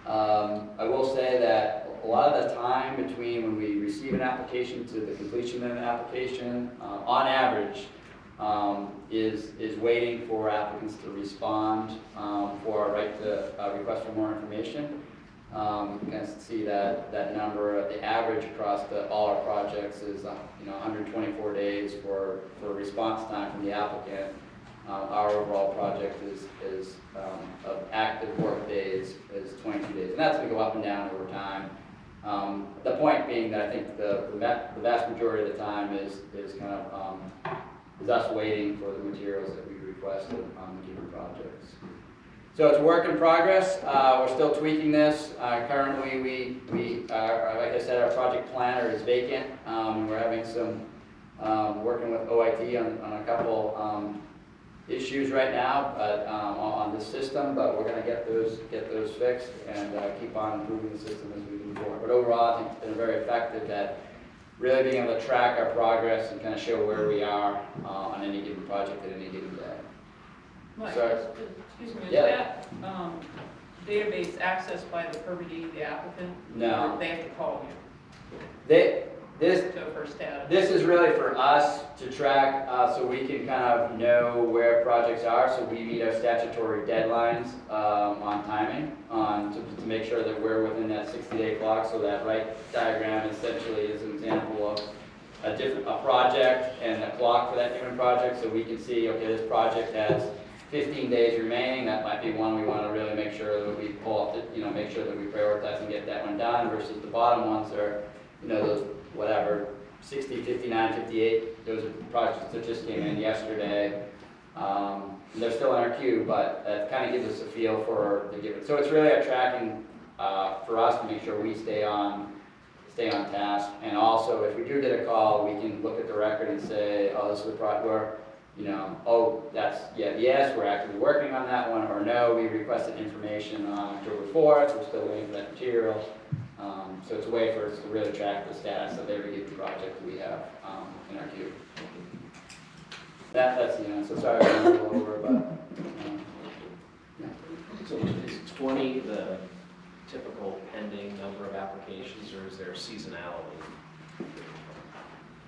I will say that a lot of the time between when we receive an application to the completion of an application, on average, is waiting for applicants to respond for a right to request for more information. You can see that number. The average across all our projects is 124 days for response time from the applicant. Our overall project is of active work days is 22 days, and that's going to go up and down over time. The point being that I think the vast majority of the time is kind of is us waiting for the materials that we requested on the given projects. So it's a work in progress. We're still tweaking this. Currently, we like I said, our project planner is vacant. We're having some working with OIT on a couple issues right now, but on the system. But we're going to get those fixed and keep on improving the system as we move forward. But overall, I think it's been very effective at really being able to track our progress and kind of show where we are on any given project at any given day. Mike, Sorry. excuse me, is Yeah. that database accessed by the permittee, the applicant? No. Or they have to call you? This, So for status. This is really for us to track, so we can kind of know where projects are, so we meet our statutory deadlines on timing, to make sure that we're within that 60-day clock. So that right diagram essentially is an example of a project and a clock for that different project, so we can see, okay, this project has 15 days remaining. That might be one we want to really make sure that we pull up, make sure that we prioritize and get that one done, versus the bottom ones are, those whatever, 60, 59, 58, those are projects that just came in yesterday. They're still in our queue, but that kind of gives us a feel for the given. So it's really a tracking for us to make sure we stay on task. And also, if we do get a call, we can look at the record and say, oh, this is the project where, oh, that's, yes, we're actively working on that one, or no, we requested information on October 4th, we're still waiting for that material. So it's a way for us to really track the status of every given project we have in our queue. That's the answer. Sorry, I'm a little over, but yeah. So is 20 the typical pending number of applications, or is there seasonality?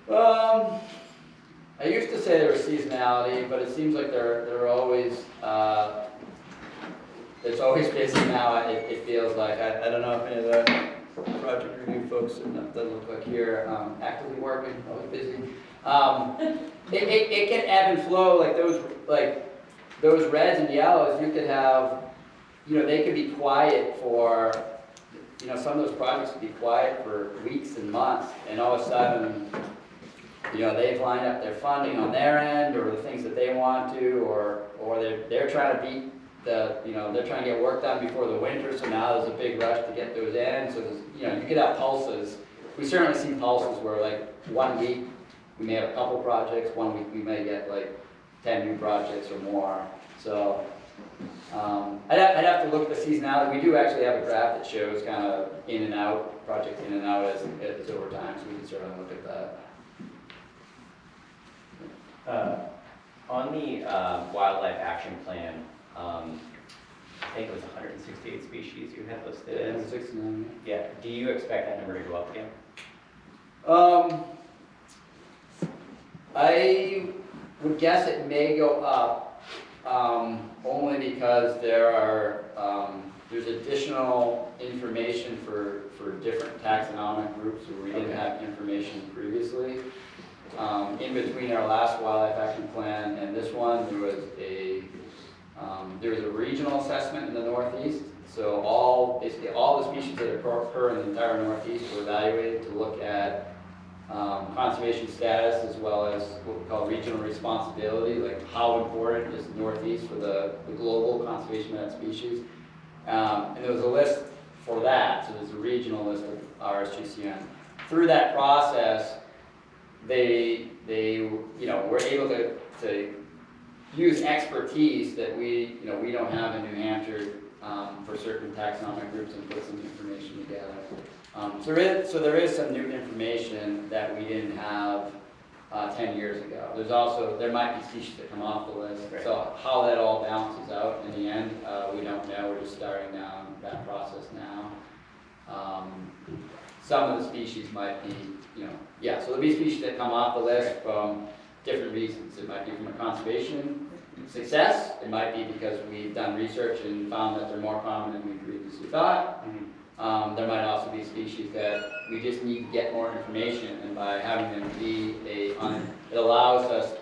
I used to say there was seasonality, but it seems like there are always. It's always busy now. It feels like I don't know if any of the project review folks, and that doesn't look like here, actively working, always busy. It can ebb and flow, like those reds and yellows. You could have, they could be quiet for, some of those projects could be quiet for weeks and months, and all of a sudden, they've lined up their funding on their end, or the things that they want to, or they're trying to beat they're trying to get work done before the winter, so now there's a big rush to get those in. So there's, you could have pulses. We certainly see pulses where, like, 1 week we may have a couple projects, 1 week we may get like 10 new projects or more. So I'd have to look at the seasonality. We do actually have a graph that shows kind of in and out, projects in and out as over time, so we can certainly look at that. On the wildlife action plan, I think it was 168 species you had listed as. 69. Yeah. Do you expect that number to go up again? I would guess it may go up, only because there's additional information for different taxonomic groups where we didn't have information previously. In between our last wildlife action plan and this one, there was a regional assessment in the Northeast. So basically all the species that occur in the entire Northeast were evaluated to look at conservation status, as well as what we call regional responsibility, like how important is the Northeast for the global conservation of that species. And there was a list for that, so there's a regional list of RSGCN. Through that process, they were able to use expertise that we don't have in New Hampshire for certain taxonomic groups, and put some information together. So there is some new information that we didn't have 10 years ago. There might be species that come off the list. Right. So how that all balances out in the end, we don't know. We're just starting down that process now. Some of the species might be, so there'll be species that come off the list from different reasons. It might be from a conservation success. It might be because we've done research and found that they're more common than we previously thought. There might also be species that we just need to get more information, and by having them be it allows us,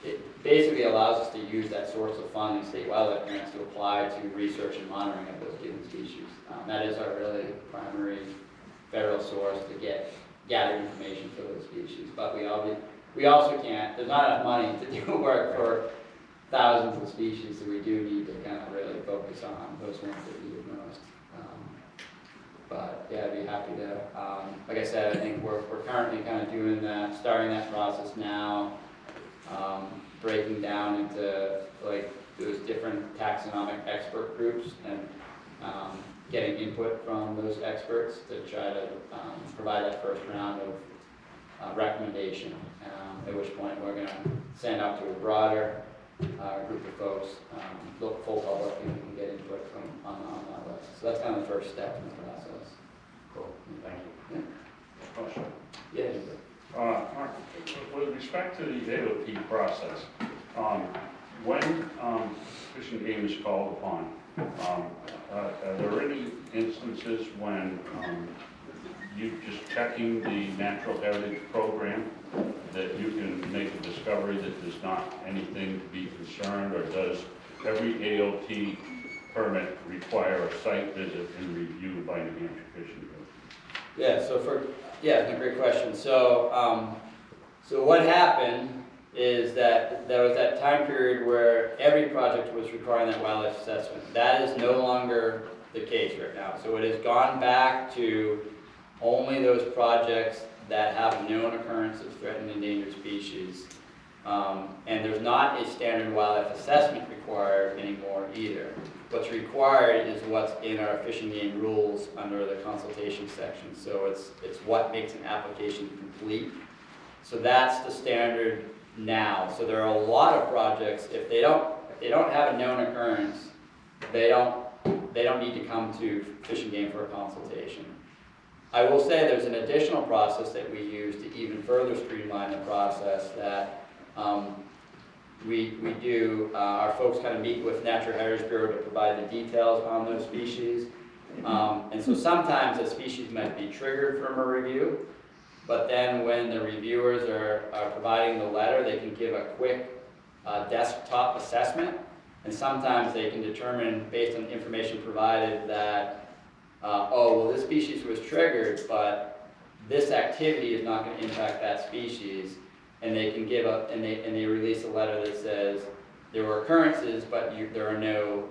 it basically allows us to use that source of funding, state wildlife grants, to apply to research and monitoring of those given species. That is our really primary federal source to gather information for those species. But we also can't, there's not enough money to do work for thousands of species, so we do need to kind of really focus on those ones that need it most. But yeah, I'd be happy to, like I said, I think we're currently kind of doing that, starting that process now, breaking down into like those different taxonomic expert groups, and getting input from those experts to try to provide that first round of recommendation, at which point we're going to send out to a broader group of folks, look full public, and we can get input from on that list. So that's kind of the first step in the process. Cool. Thank you. Yeah. With respect to the AOP process, when Fish and Game is called upon, are there any instances when you just checking the Natural Heritage Program that you can make a discovery that there's not anything to be concerned, or does every AOP permit require a site visit and review by New Hampshire Fish and Game? Yeah, it's a great question. So, so what happened is that there was that time period where every project was requiring that wildlife assessment. That is no longer the case right now. So it has gone back to only those projects that have known occurrence of threatened and endangered species. And there's not a standard wildlife assessment required anymore either. What's required is what's in our Fish and Game rules under the consultation section. So it's what makes an application complete. So that's the standard now. So there are a lot of projects, if they don't have a known occurrence, they don't need to come to Fish and Game for a consultation. I will say there's an additional process that we use to even further streamline the process that we do. Our folks kind of meet with Natural Heritage Bureau to provide the details on those species. And so sometimes a species might be triggered from a review, but then when the reviewers are providing the letter, they can give a quick desktop assessment, and sometimes they can determine based on the information provided that oh, well, this species was triggered, but this activity is not going to impact that species, and they can give up, and they release a letter that says there were occurrences, but there are no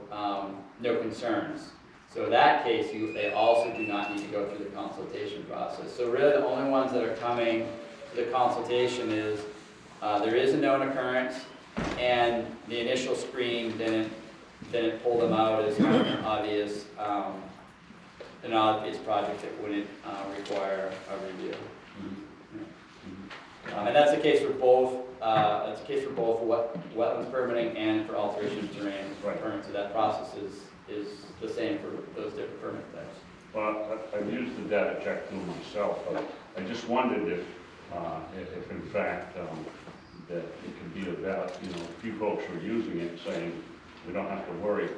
concerns. So in that case, they also do not need to go through the consultation process. So really, the only ones that are coming to the consultation is there is a known occurrence, and the initial screen didn't pull them out as kind of an obvious project that wouldn't require a review. And that's the case for both. That's the case for both wetlands permitting and for alteration of terrain permits. So that process is the same for those different permit types. Well, I've used the data check tool myself, but I just wondered if in fact that it could be about, a few folks were using it, saying we don't have to worry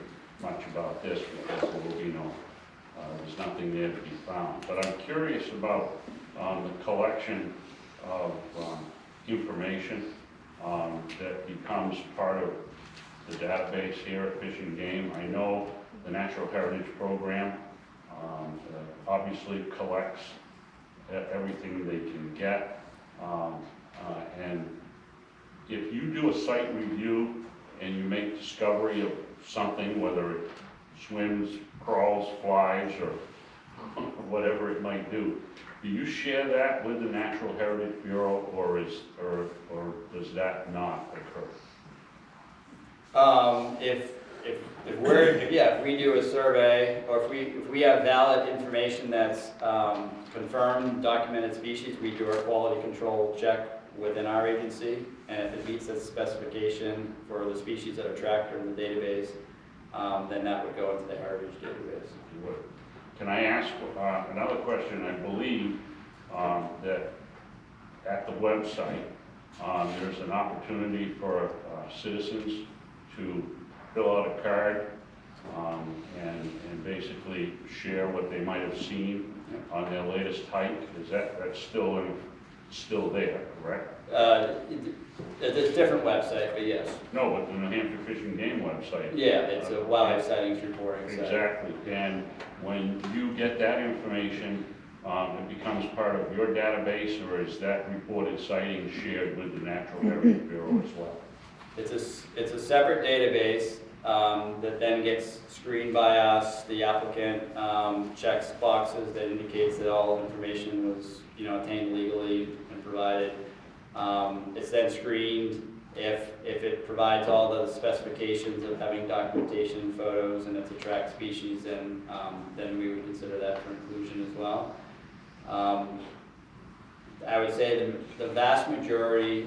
much about this because there will be there's nothing there to be found. But I'm curious about the collection of information that becomes part of the database here at Fish and Game. I know the Natural Heritage Program obviously collects everything they can get. And if you do a site review and you make discovery of something, whether it swims, crawls, flies, or whatever it might do you share that with the Natural Heritage Bureau, or does that not occur? If we do a survey, or if we have valid information that's confirmed, documented species, we do our quality control check within our agency, and if it meets that specification for the species that are tracked in the database, then that would go into the heritage database. Can I ask another question? I believe that at the website there's an opportunity for citizens to fill out a card and basically share what they might have seen on their latest hike. Is that's still there, correct? It's a different website, but yes. No, but the New Hampshire Fish and Game website. Yeah, it's a wildlife sightings reporting site. Exactly, and when you get that information, it becomes part of your database, or is that reported sighting shared with the Natural Heritage Bureau as well? It's a separate database that then gets screened by us. The applicant checks boxes that indicates that all information was obtained legally and provided. It's then screened if it provides all the specifications of having documentation, photos, and it's a tracked species, then we would consider that for inclusion as well. I would say the vast majority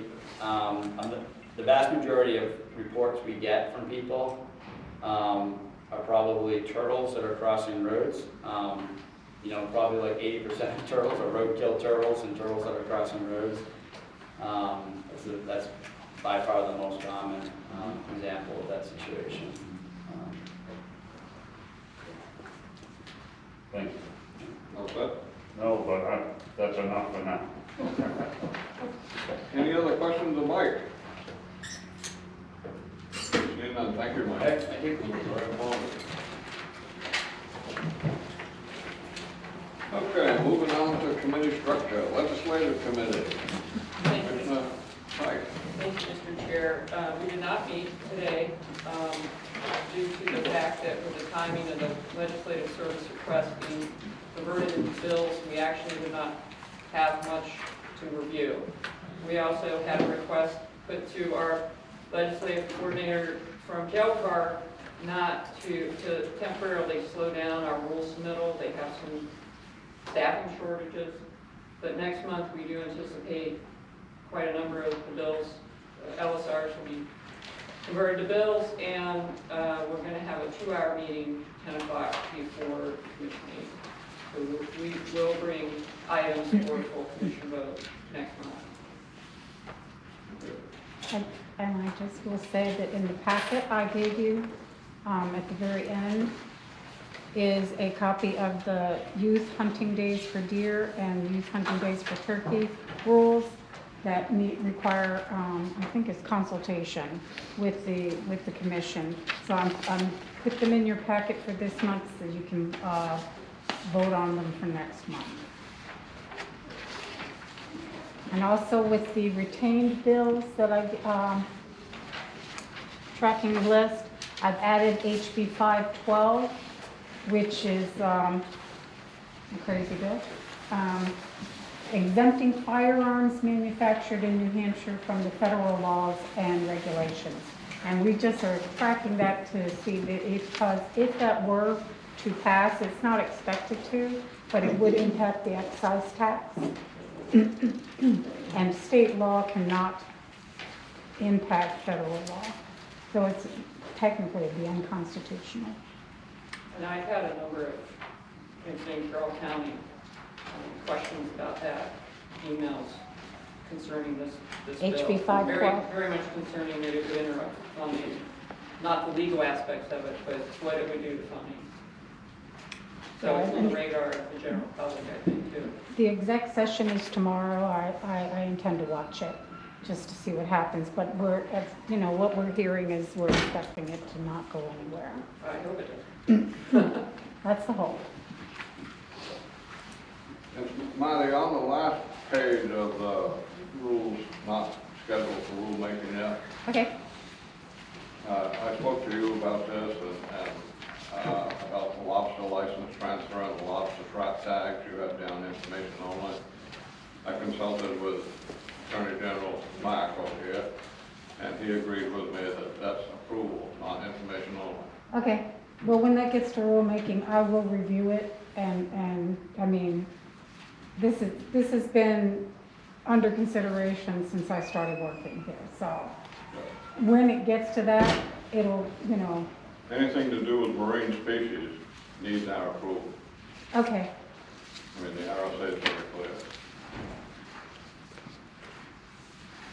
of reports we get from people are probably turtles that are crossing roads. you know, probably like 80% of turtles are roadkill turtles and turtles that are crossing roads. That's by far the most common example of that situation. Thank you. All set? No, but that's enough for now. Any other questions of Mike? Seeing none, thank you, Mike. Okay, thank you. Very informative. Okay, moving on to committee structure, legislative committee. Thank you. Commissioner Pike. Thank you, Mr. Chair. We did not meet today due to the fact that with the timing of the legislative service request being diverted into bills, we actually did not have much to review. We also had a request put to our legislative coordinator from Delcar not to temporarily slow down our rule submittal. They have some staffing shortages, but next month we do anticipate quite a number of the bills, LSRs will be converted to bills, and we're going to have a 2-hour meeting, 10 o'clock before the commission meeting. So we will bring items for full commission vote next month. And I just will say that in the packet I gave you at the very end is a copy of the youth hunting days for deer and youth hunting days for turkey rules that require, I think it's consultation with the commission. So I'm put them in your packet for this month so you can vote on them for next month. And also with the retained bills that I tracking list, I've added HB 512, which is a crazy bill, exempting firearms manufactured in New Hampshire from the federal laws and regulations. And we just are tracking that to see that because if that were to pass, it's not expected to, but it would impact the excise tax. And state law cannot impact federal law. So it's technically it'd be unconstitutional. And I've had a number of, in Carroll County, questions about that, emails concerning this bill. HB 512. Very much concerning that it would interrupt funding, not the legal aspects of it, but what it would do to funding. So it's on the radar of the general public, I think, too. The exec session is tomorrow. I intend to watch it just to see what happens. But what we're hearing is we're expecting it to not go anywhere. I hope it does. That's the hope. Marty, on the last page of the rules not scheduled for rulemaking yet, Okay. I spoke to you about this and about the lobster license transfer and the lobster trap tags. You have down information only. I consulted with Attorney General Mark over here, and he agreed with me that that's approval, not information only. Okay. Well, when that gets to rulemaking, I will review it. And I mean, this has been under consideration since I started working here. So when it gets to that, it'll, Anything to do with marine species needs our approval. Okay. I mean, the RSA is very clear.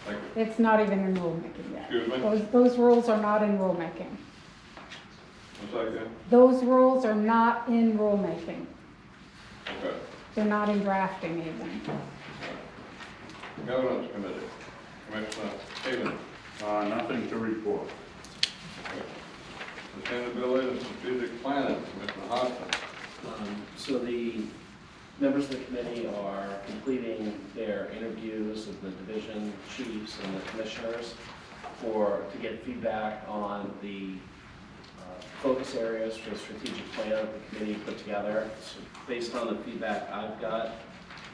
Thank you. It's not even in rulemaking yet. Excuse me? Those rules are not in rulemaking. What's that again? Those rules are not in rulemaking. Okay. They're not in drafting even. Governance Committee, Commissioner Stevens. Nothing to report. Sustainability and Strategic Planning, Commissioner Hodgson. So the members of the committee are completing their interviews of the division chiefs and the commissioners to get feedback on the focus areas for the strategic plan that the committee put together. So based on the feedback I've got,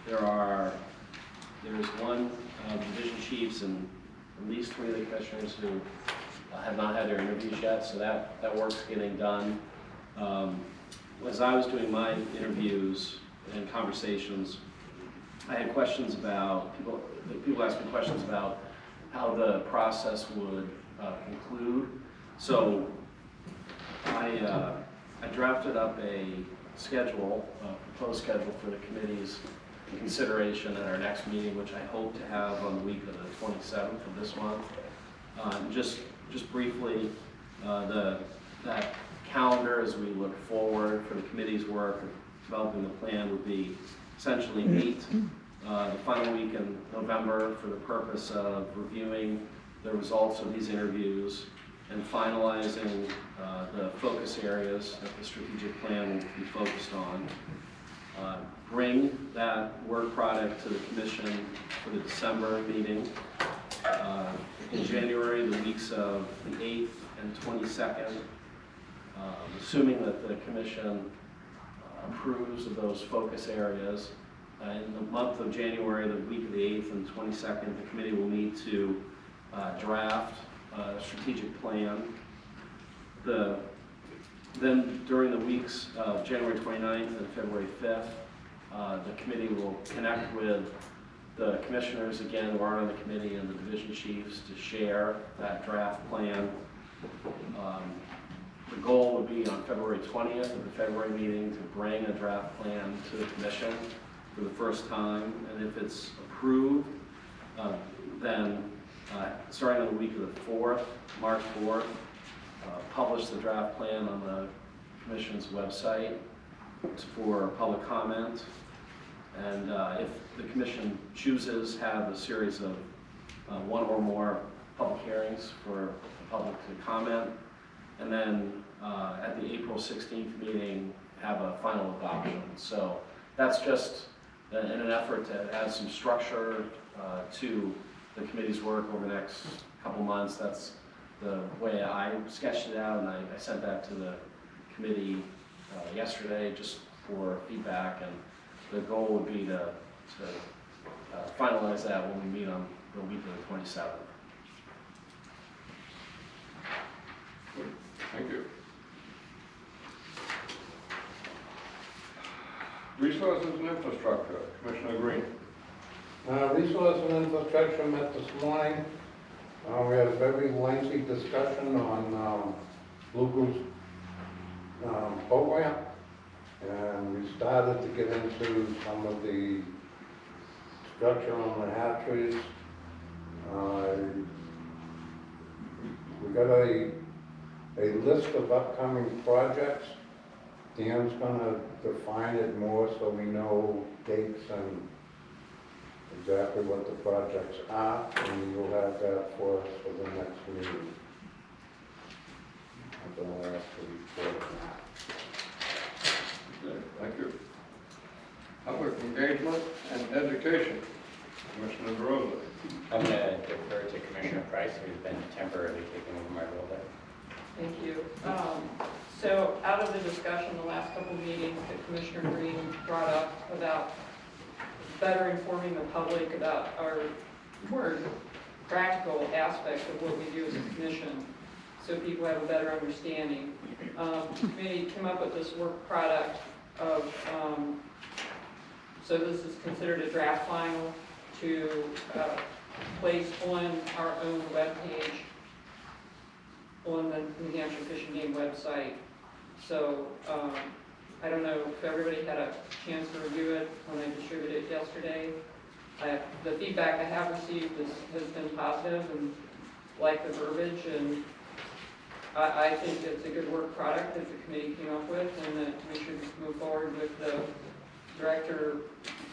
there's one division chiefs and at least 3 of the commissioners who have not had their interviews yet, so that work's getting done. As I was doing my interviews and conversations, I had questions about, people asked me questions about how the process would conclude. So I drafted up a schedule, proposed schedule for the committee's consideration at our next meeting, which I hope to have on the week of the 27th of this month. Just briefly, that calendar as we look forward for the committee's work of developing the plan would be essentially meet the final week in November for the purpose of reviewing the results of these interviews and finalizing the focus areas that the strategic plan will be focused on. Bring that work product to the commission for the December meeting. In January, the weeks of the 8th and 22nd, assuming that the commission approves of those focus areas. In the month of January, the week of the 8th and 22nd, the committee will meet to draft a strategic plan. Then during the weeks of January 29th and February 5th, the committee will connect with the commissioners again who are on the committee and the division chiefs to share that draft plan. The goal would be on February 20th of the February meeting to bring a draft plan to the commission for the first time, and if it's approved, then starting on the week of the 4th, March 4th, publish the draft plan on the commission's website for public comment. And if the commission chooses, have a series of one or more public hearings for the public to comment. And then at the April 16th meeting, have a final adoption. So that's just in an effort to add some structure to the committee's work over the next couple months. That's the way I sketched it out, and I sent that to the committee yesterday just for feedback. And the goal would be to finalize that when we meet on the week of the 27th. Thank you. Resources and infrastructure, Commissioner Green. Resource and infrastructure met this morning. We had a very lengthy discussion on Blue's boat ramp, and we started to get into some of the structure on the hatcheries. We got a list of upcoming projects. Dan's gonna define it more so we know dates and exactly what the projects are, and you'll have that for us for the next meeting. I'm gonna ask the report on that. Okay, thank you. Public engagement and education, Commissioner DeRosa. I'm going to defer to Commissioner Price, who's been temporarily taking over my role there. Thank you. So out of the discussion the last couple of meetings that Commissioner Green brought up about better informing the public about our more practical aspects of what we do as a commission so people have a better understanding. The committee came up with this work product of, so this is considered a draft final to place on our own webpage on the New Hampshire Fish and Game website. So I don't know if everybody had a chance to review it when I distributed it yesterday. The feedback I have received has been positive and like the verbiage, and I think it's a good work product that the committee came up with, and that we should move forward with the director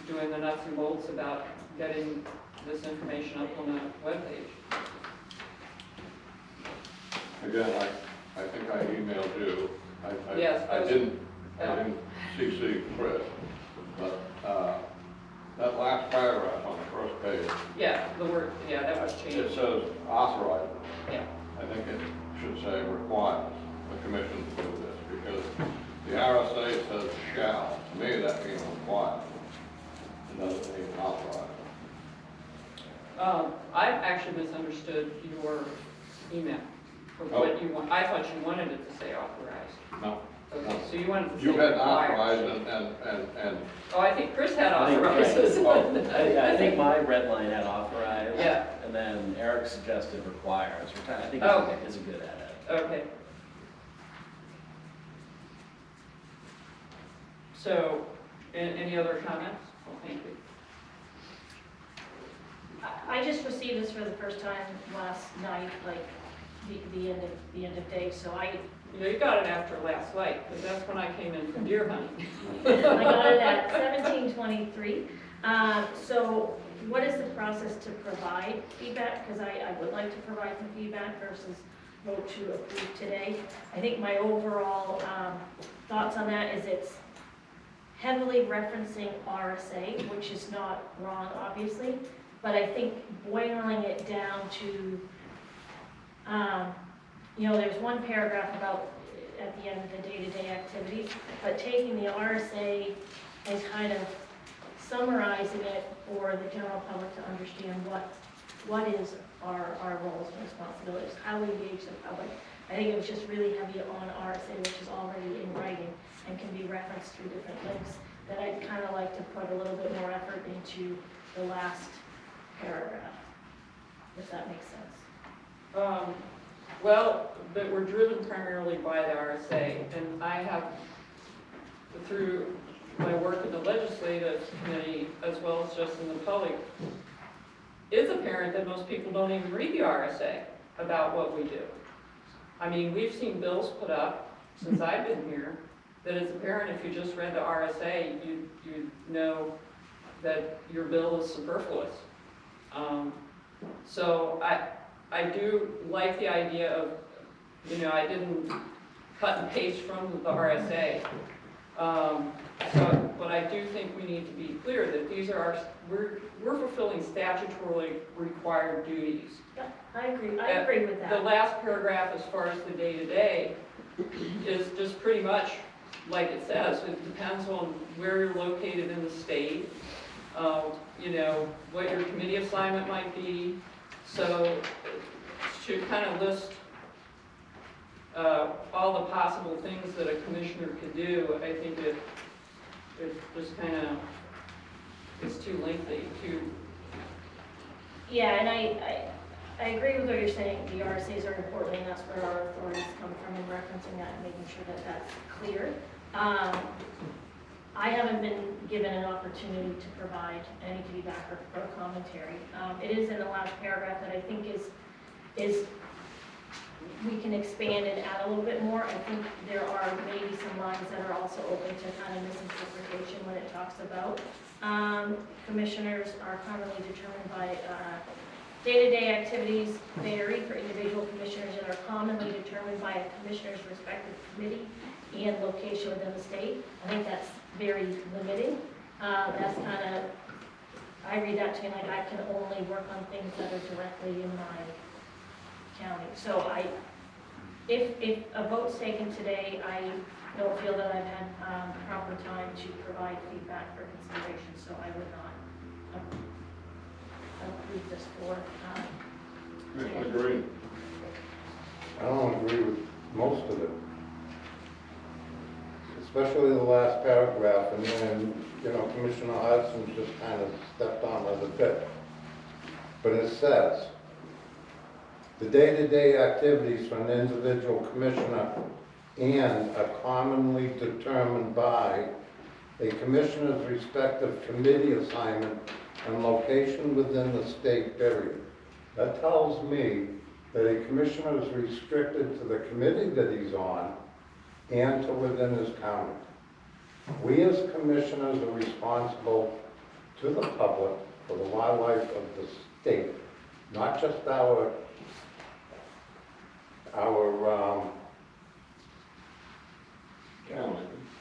doing the nuts and bolts about getting this information up on the webpage. Again, I think I emailed you. Yes, I didn't CC Chris, but that last paragraph on the first page. Yeah, the word, yeah, that was It changed. says authorized. Yeah. I think it should say requires the commission to do this, because the RSA says shall. To me, that means requires. It doesn't mean authorized. I actually misunderstood your email for what you want. I thought you wanted it to say authorized. No. Okay, so you wanted to say You had required. authorized and Oh, I think Chris had I think, authorized. I think my red line had authorized. Yeah. And then Eric suggested requires, which I think Oh. is a good edit. Okay. So, any other comments? Well, thank you. I just received this for the first time last night, like the end of day, so I You got it after last night, because that's when I came in from deer hunting. I got it at 17:23. So what is the process to provide feedback? Because I would like to provide some feedback versus vote to approve today. I think my overall thoughts on that is it's heavily referencing RSA, which is not wrong, obviously, but I think boiling it down to, there's one paragraph about at the end of the day-to-day activities, but taking the RSA and kind of summarizing it for the general public to understand what is our roles and responsibilities, how we engage the public. I think it was just really heavy on RSA, which is already in writing and can be referenced through different links, that I'd kind of like to put a little bit more effort into the last paragraph, if that makes sense. Well, but we're driven primarily by the RSA, and I have, through my work in the legislative committee, as well as just in the public, it's apparent that most people don't even read the RSA about what we do. I mean, we've seen bills put up since I've been here that it's apparent if you just read the RSA, you know that your bill is superfluous. So I do like the idea of, I didn't cut and paste from the RSA. But I do think we need to be clear that these are we're fulfilling statutorily required duties. Yeah, I agree with that. The last paragraph, as far as the day-to-day, is just pretty much like it says. It depends on where you're located in the state, what your committee assignment might be. So to kind of list all the possible things that a commissioner could do, I think it just kind of is too lengthy. Yeah, and I agree with what you're saying. The RSAs are important, and that's where our authorities come from in referencing that and making sure that that's clear. I haven't been given an opportunity to provide any feedback or commentary. It is in the last paragraph that I think is we can expand and add a little bit more. I think there are maybe some lines that are also open to kind of misinterpretation when it talks about commissioners are commonly determined by day-to-day activities vary for individual commissioners and are commonly determined by a commissioner's respective committee and location within the state. I think that's very limiting. That's kind of, I read that to me like I can only work on things that are directly in my county. So if a vote's taken today, I don't feel that I've had proper time to provide feedback for consideration, so I would not approve this for I agree. I don't agree with most of it. Especially the last paragraph, and then, Commissioner Hodson just kind of stepped on it a bit. But it says, the day-to-day activities for an individual commissioner and are commonly determined by a commissioner's respective committee assignment and location within the state, period. That tells me that a commissioner is restricted to the committee that he's on and to within his county. We as commissioners are responsible to the public for the wildlife of the state, not just our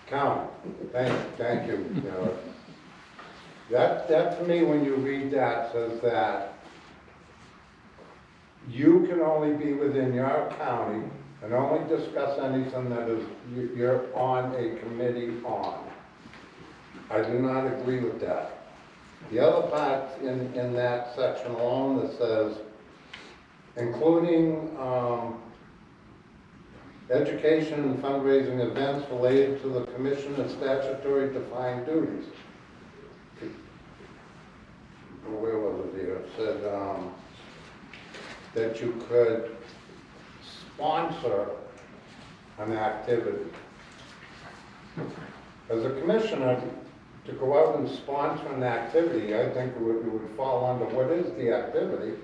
county. Thank you. That to me, when you read that, says that you can only be within your county and only discuss anything that is you're on a committee on. I do not agree with that. The other part in that section alone that says, including education and fundraising events related to the commissioner's statutory defined duties. Where was it here? It said that you could sponsor an activity. As a commissioner, to go out and sponsor an activity, I think it would fall under what is the activity?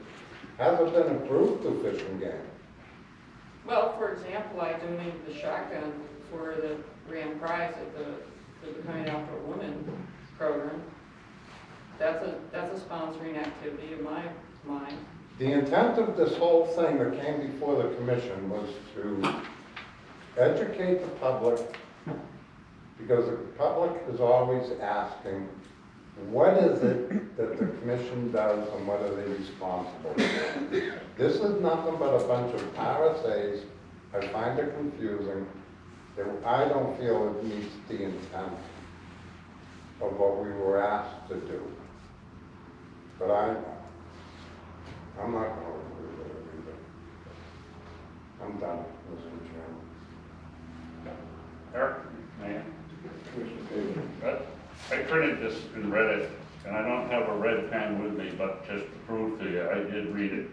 Has it been approved through Fish and Game? Well, for example, I donated the shotgun for the grand prize of the Becoming Outdoor Women program. That's a sponsoring activity in my mind. The intent of this whole thing that came before the commission was to educate the public, because the public is always asking, what is it that the commission does and what are they responsible for? This is nothing but a bunch of RSAs. I find it confusing. I don't feel it meets the intent of what we were asked to do. But I'm not going to agree with it either. I'm done, Mr. Chairman. Eric, man. I printed this and read it, and I don't have a red pen with me, but just to prove to you, I did read it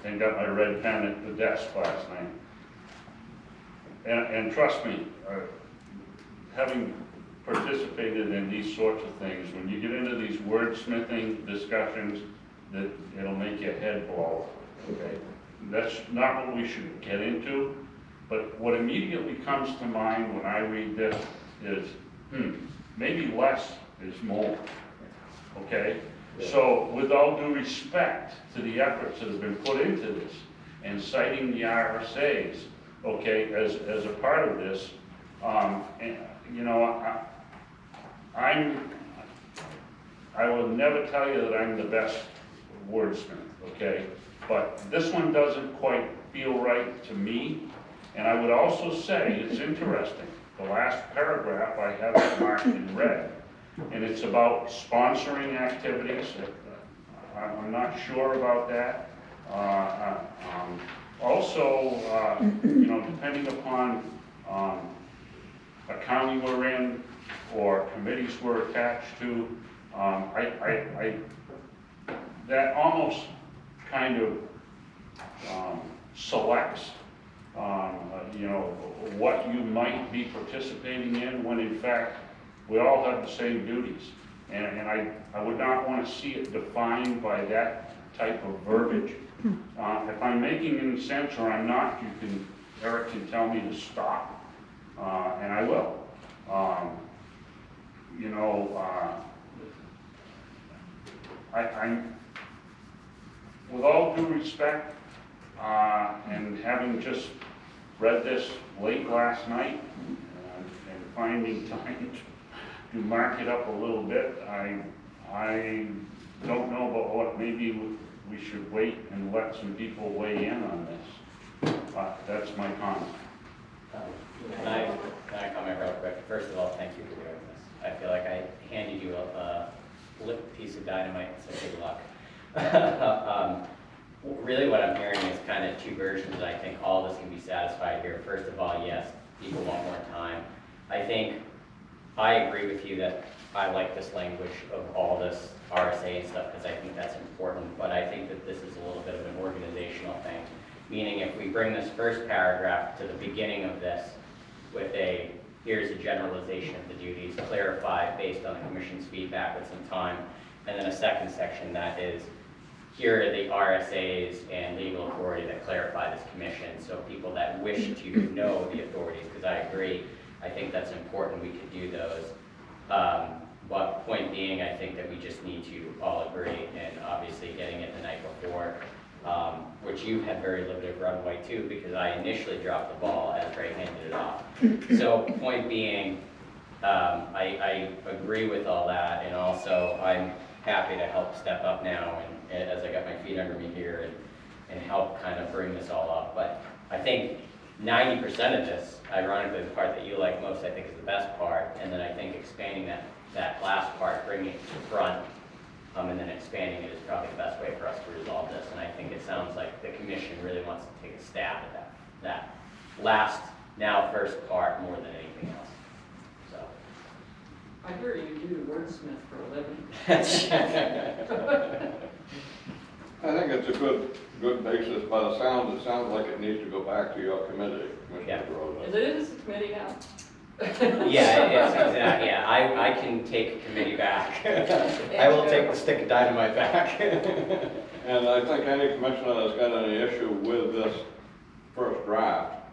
and got my red pen at the desk last night. And trust me, having participated in these sorts of things, when you get into these wordsmithing discussions, that it'll make your head blow, okay? That's not what we should get into, but what immediately comes to mind when I read this is, maybe less is more, okay? So with all due respect to the efforts that have been put into this and citing the RSAs, okay, as a part of this, and, you know, I will never tell you that I'm the best wordsmith, okay? But this one doesn't quite feel right to me. And I would also say, it's interesting, the last paragraph I have it marked in red, and it's about sponsoring activities. I'm not sure about that. Also, you know, depending upon a county we're in or committees we're attached to, that almost kind of selects, you know, what you might be participating in when in fact we all have the same duties. And I would not want to see it defined by that type of verbiage. If I'm making any sense or I'm not, Eric can tell me to stop, and I will. You know, I'm, with all due respect, and having just read this late last night and finding time to mark it up a little bit, I don't know about what, maybe we should wait and let some people weigh in on this. That's my comment. Can I comment real quick? First of all, thank you for doing this. I feel like I handed you a lit piece of dynamite, so good luck. Really what I'm hearing is kind of two versions. I think all of us can be satisfied here. First of all, yes, people want more time. I think I agree with you that I like this language of all this RSA and stuff because I think that's important, but I think that this is a little bit of an organizational thing. Meaning if we bring this first paragraph to the beginning of this with a, here's a generalization of the duties, clarified based on the commission's feedback with some time, and then a second section that is, here are the RSAs and legal authority that clarify this commission, so people that wish to know the authorities, because I agree, I think that's important, we could do those. But point being, I think that we just need to all agree, and obviously getting it the night before, which you had very limited runway too, because I initially dropped the ball as Ray handed it off. So point being, I agree with all that, and also I'm happy to help step up now, and as I got my feet under me here, and help kind of bring this all up. But I think 90% of this, ironically, the part that you like most, I think is the best part, and then I think expanding that last part, bringing it to the front, and then expanding it is probably the best way for us to resolve this. And I think it sounds like the commission really wants to take a stab at that last, now first part more than anything else. So. I hear you do wordsmith for a living. I think it's a good basis. By the sound, it sounds like it needs to go back to your committee, Commissioner Rhoda. Is it in this committee now? Yeah, it's exactly, yeah, I can take a committee back. I will take the stick of dynamite back. And I think any commissioner that's got any issue with this first draft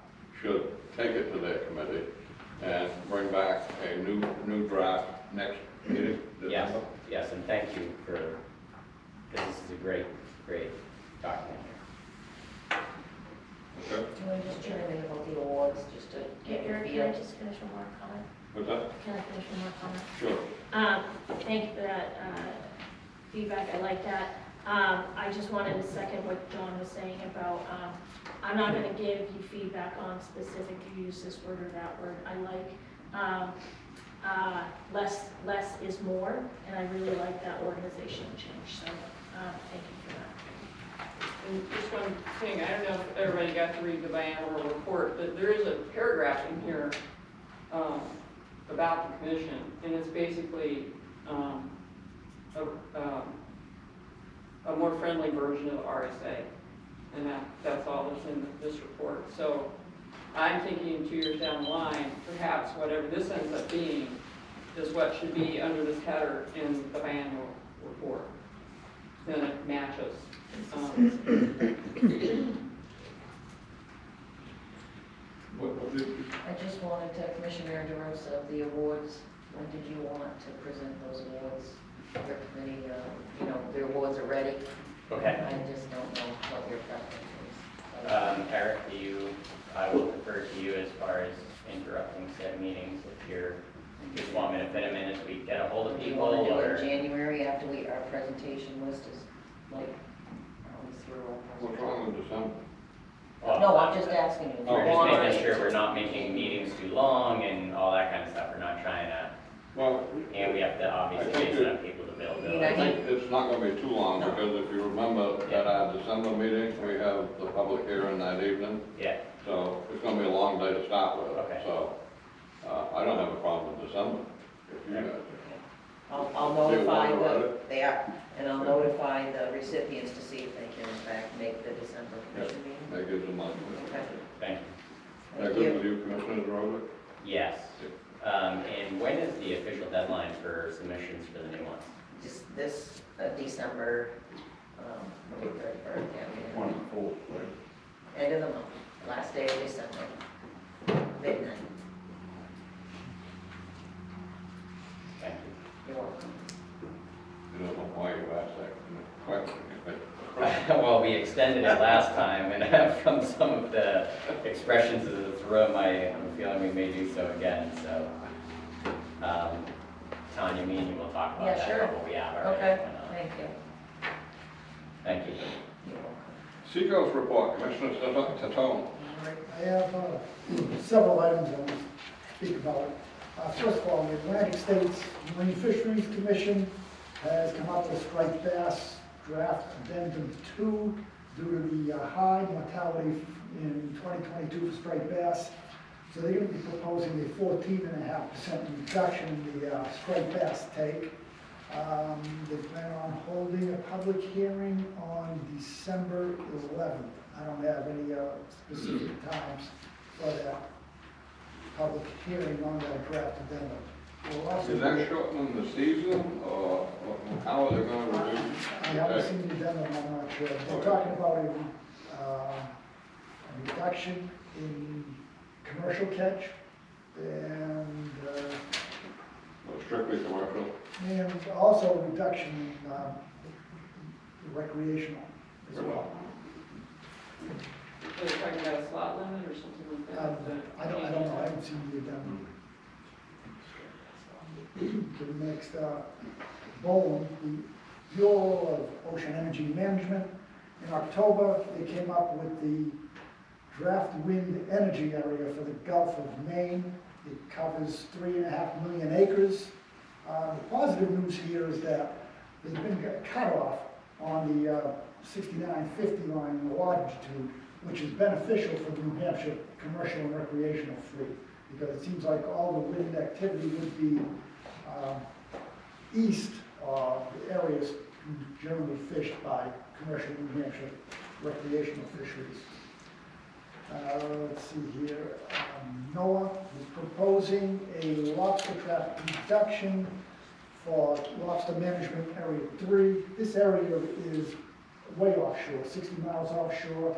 should take it to their committee and bring back a new draft next meeting. Yes, yes, and thank you for, because this is a great document here. Okay, Can we just try to make about the awards, just to get your Eric, feel? can I just finish one more comment? what's that? Can I finish one more comment? Sure. Thank you for that feedback, I like that. I just wanted to second what John was saying about, I'm not gonna give you feedback on specific, you use this word or that word. I like, less is more, and I really like that organizational change, so, thank you for that. And just one thing, I don't know if everybody got to read the biannual report, but there is a paragraph in here about the commission, and it's basically a more friendly version of RSA, and that's all that's in this report. So I'm thinking 2 years down the line, perhaps whatever this ends up being is what should be under this header in the biannual report. Then it matches. I just wanted to, Commissioner DeRosa, the awards, when did you want to present those awards? Your committee, the awards are ready. Okay. I just don't know what your preference is. Eric, I will defer to you as far as interrupting said meetings if you want me to fit them in as we get a hold of Do you people, want to do or? it January after our presentation list is like, through our What's wrong with December? Well, No, I'm just asking you. We're just making sure we're not making meetings too long and all that kind of stuff. We're not trying to, Well, and we have to obviously base it on people's availability. I think it's not gonna be too long, because if you remember at our December meeting, we have the public hearing that evening. Yeah. So it's gonna be a long day to start with. Okay. So, I don't have a problem with December, if you guys. I'll notify Do you wanna write they are, and I'll notify the recipients to see if they can in fact make the December commission meeting. That gives a month. Okay. Thank you. That Thank good you. with you, Commissioner DeRosa? Yes. And when is the official deadline for submissions for the new ones? Just this December, 31st, yeah, 24th, right? end of the month, last day of December, midnight. Thank you. You're welcome. I don't know why you asked that question. Well, we extended it last time, and from some of the expressions of this room, I'm feeling we may do so again, so. Tanya, me and you will talk about Yeah, that, sure. what we have already. Okay, going on. thank you. Thank you. You're welcome. Seacoast report, Commissioner Tatone. I have several items I want to speak about. First of all, the Atlantic States Marine Fisheries Commission has come up with striped bass draft addendum 2 due to the high mortality in 2022 for striped bass. So they're going to be proposing a 14.5% reduction in the striped bass take. They plan on holding a public hearing on December 11th. I don't have any specific times for that public hearing on that draft addendum. We'll also Is that shortening the season, or how are they gonna reduce? I haven't seen the addendum, I'm not sure. They're talking about a reduction in commercial catch and Strictly commercial? and also a reduction in recreational as well. Are they talking about a slot limit or something like that? I don't know, I haven't seen the addendum. The next, BOEM, the Bureau of Ocean Energy Management, in October, they came up with the draft wind energy area for the Gulf of Maine. It covers 3.5 million acres. The positive news here is that there's been a cutoff on the 6950 line in longitude, which is beneficial for the New Hampshire commercial and recreational fleet, because it seems like all the wind activity would be east of the areas generally fished by commercial New Hampshire recreational fisheries. Let's see here. NOAA is proposing a lobster trap reduction for lobster management area 3. This area is way offshore, 60 miles offshore.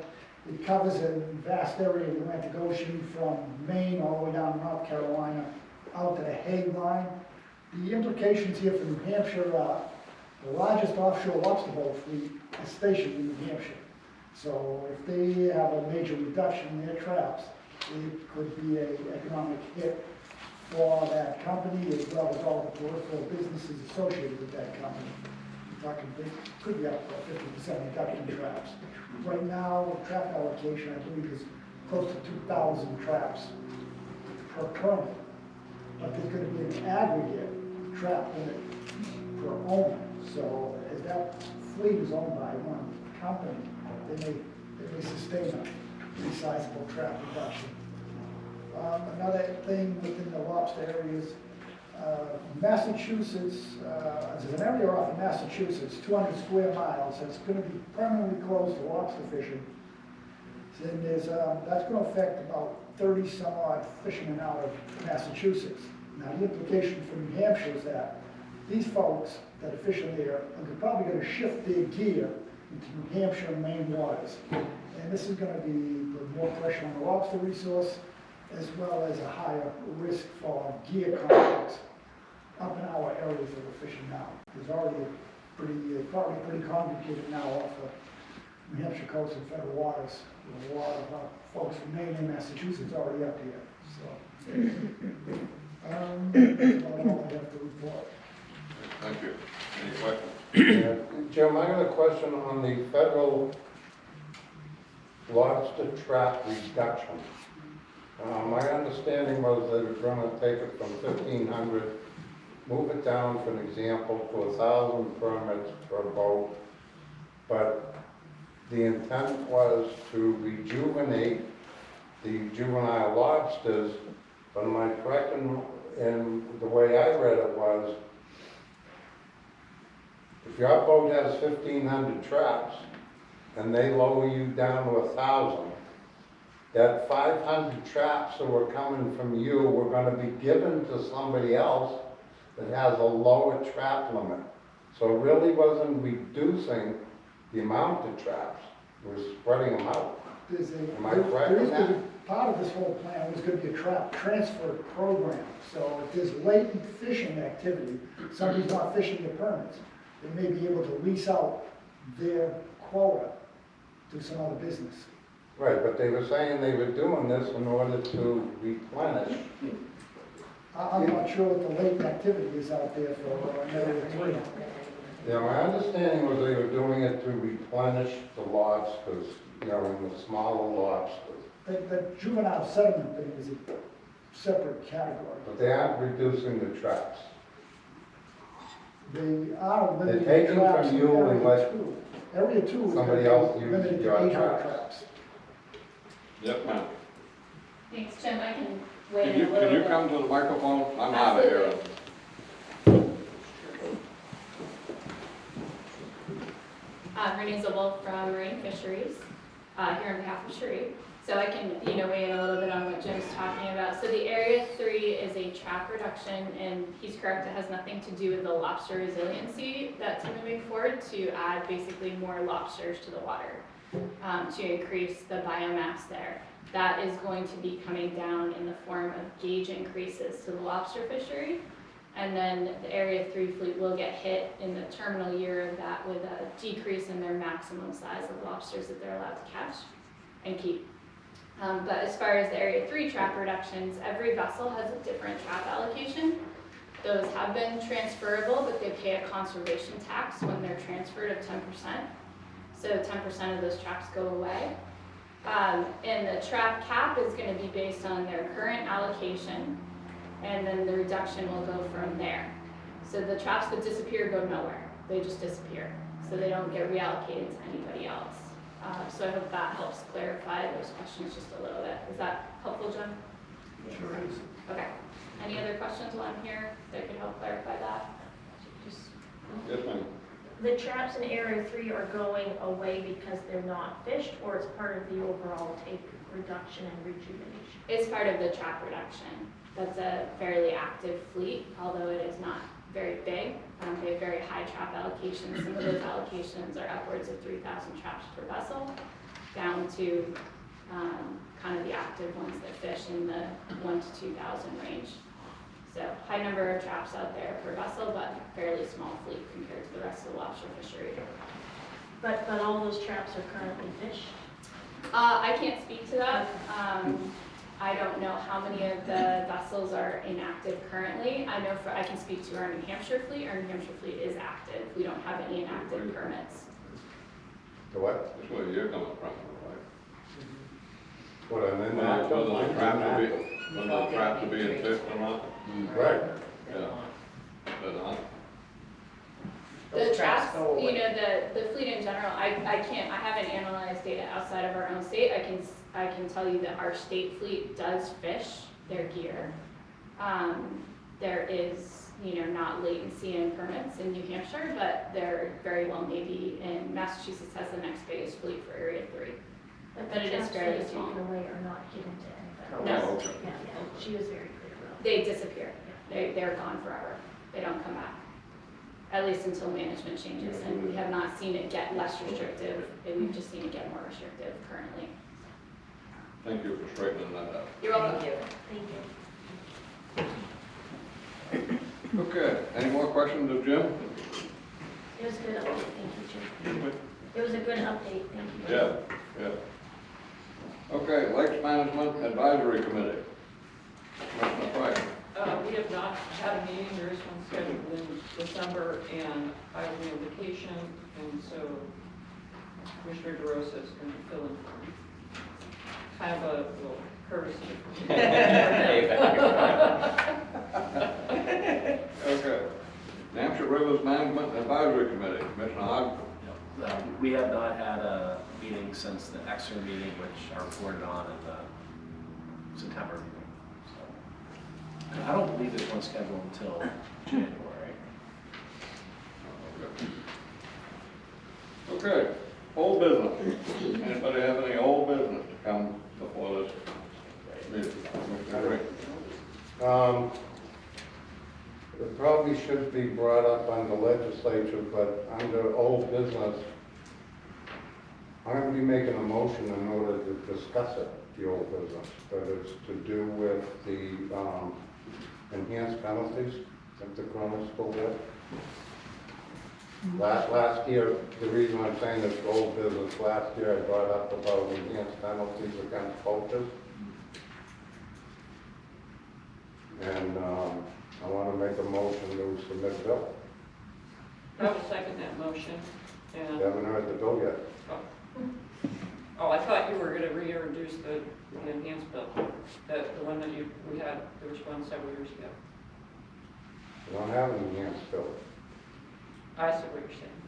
It covers a vast area of the Atlantic Ocean from Maine all the way down to North Carolina, out to the Hague line. The implications here for New Hampshire are the largest offshore lobster boat fleet is stationed in New Hampshire. So if they have a major reduction in their traps, it could be an economic hit for that company as well as all the peripheral businesses associated with that company. We're talking, they could be up to 50% reduction in traps. Right now, trap allocation, I believe, is close to 2,000 traps per permit. But there's going to be an aggregate trap limit per owner. So as that fleet is owned by one company, they may sustain a pretty sizable trap reduction. Another thing within the lobster areas, Massachusetts, there's an area off of Massachusetts, 200 square miles, that's going to be permanently closed to lobster fishing. Then there's, that's going to affect about 30 some odd fishermen out of Massachusetts. Now the implication for New Hampshire is that these folks that are fishing there are probably going to shift their gear into New Hampshire and Maine waters. And this is going to be put more pressure on the lobster resource, as well as a higher risk for gear conflicts up in our areas that we're fishing now. There's already probably pretty congregated now off the New Hampshire coast and federal waters. There's a lot of folks from Maine and Massachusetts already up here. So, that's about all I have to report. Thank you. Any questions? Jim, I got a question on the federal lobster trap reduction. My understanding was they were going to take it from 1,500, move it down, for an example, to 1,000 permits per boat. But the intent was to rejuvenate the juvenile lobsters. But am I correct in the way I read it was, if your boat has 1,500 traps and they lower you down to 1,000, that 500 traps that were coming from you were going to be given to somebody else that has a lower trap limit. So it really wasn't reducing the amount of traps, it was spreading them out. Am I correct in that? Part of this whole plan was going to be a trap transfer program. So if there's latent fishing activity, somebody's not fishing their permits, they may be able to lease out their quota to some other business. Right, but they were saying they were doing this in order to replenish. I'm not sure what the latent activity is out there for area 3. Yeah, my understanding was they were doing it to replenish the lobsters, you know, in the smaller lobsters. The juvenile settlement thing is a separate category. But they aren't reducing the traps. They are limiting They're taking traps from in you and area let 2. Area 2 is somebody going else to be use limited to your 800 traps. traps. Yep, ma'am. Thanks, Jim. I can weigh Can in you, a little can you bit. come to the microphone? I'm out of here. Absolutely. Renee Zobel from Marine Fisheries, here on behalf of Cherie. So I can, weigh in a little bit on what Jim's talking about. So the Area 3 is a trap reduction, and he's correct, it has nothing to do with the lobster resiliency that's moving forward to add basically more lobsters to the water, to increase the biomass there. That is going to be coming down in the form of gauge increases to the lobster fishery. And then the Area 3 fleet will get hit in the terminal year of that with a decrease in their maximum size of lobsters that they're allowed to catch and keep. But as far as the Area 3 trap reductions, every vessel has a different trap allocation. Those have been transferable, but they pay a conservation tax when they're transferred of 10%. So 10% of those traps go away. And the trap cap is going to be based on their current allocation, and then the reduction will go from there. So the traps that disappear go nowhere. They just disappear. So they don't get reallocated to anybody else. So I hope that helps clarify those questions just a little bit. Is that helpful, Jim? Sure is. Okay. Any other questions while I'm here that could help clarify that? Yes, ma'am. The traps in Area 3 are going away because they're not fished, or it's part of the overall take reduction and rejuvenation? It's part of the trap reduction. That's a fairly active fleet, although it is not very big. They have very high trap allocations. Some of those allocations are upwards of 3,000 traps per vessel, down to kind of the active ones that fish in the 1,000 to 2,000 range. So high number of traps out there per vessel, but fairly small fleet compared to the rest of the lobster fishery. But all those traps are currently fished? I can't speak to that. I don't know how many of the vessels are inactive currently. I know I can speak to our New Hampshire fleet. Our New Hampshire fleet is active. We don't have any inactive permits. The what? That's where you're coming from, right? What, an inactive? Whether the traps are being fished or not? Right. Yeah. They're not. The traps, you know, the fleet in general, I haven't analyzed data outside of our own state. I can tell you that our state fleet does fish their gear. There is, you know, not latency in permits in New Hampshire, but there very well may be, and Massachusetts has the next biggest fleet for Area 3. But it is fairly small. Taken away or not given to anybody? No. Okay. Yeah, she was very clear about that. They disappear. They're gone forever. They don't come back. At least until management changes, and we have not seen it get less restrictive, and we've just seen it get more restrictive currently. Thank you for straightening that out. You're welcome. Thank you. Okay, any more questions of Jim? It was a good update, thank you, Jim. It was a good update, thank you. Yeah, yeah. Okay, Lakes Management Advisory Committee. Commissioner Price. We have not had a meeting, there is one scheduled in December, and I will be on vacation, and so Commissioner DeRosa is going to fill in for me. Kind of a little courtesy. Okay. New Hampshire Rivers Management Advisory Committee, Commissioner Hogg. We have not had a meeting since the Exeter meeting, which I reported on in the September meeting. So, I don't believe there's one scheduled until January. Okay, old business. Anybody have any old business to come before this meeting? Commissioner Ray. It probably should be brought up on the legislature, but under old business, I'm going to be making a motion in order to discuss it, the old business, that is to do with the enhanced penalties that the criminal school did. Last year, the reason I'm saying this old business, last year I brought up about enhanced penalties against poachers. And I want to make a motion to submit a bill. I will second that motion. And You haven't heard the bill yet. oh, I thought you were going to reintroduce the enhanced bill, the one that we had, there was one several years ago. We don't have an enhanced bill. I see what you're saying.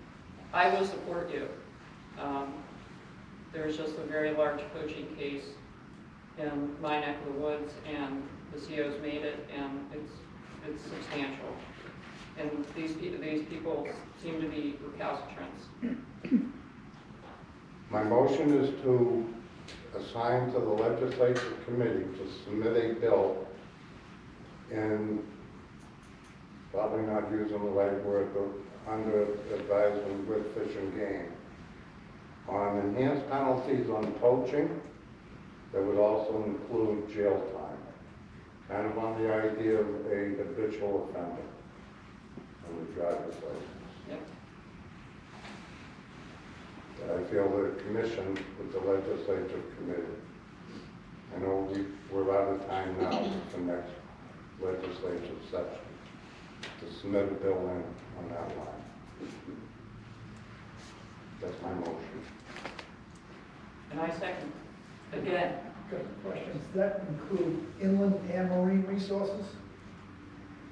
I will support you. There's just a very large poaching case in my neck of the woods, and the CO's made it, and it's substantial. And these people seem to be recalcitrants. My motion is to assign to the legislature committee to submit a bill, and probably not using the right word, but under advisement with Fish and Game, on enhanced penalties on poaching that would also include jail time, kind of on the idea of a habitual offender on the driver's license. Yep. I feel the commission with the legislature committee. I know we're out of time now for next legislature session to submit a bill in on that line. That's my motion. And I second. Again. Good question. Does that include inland and marine resources?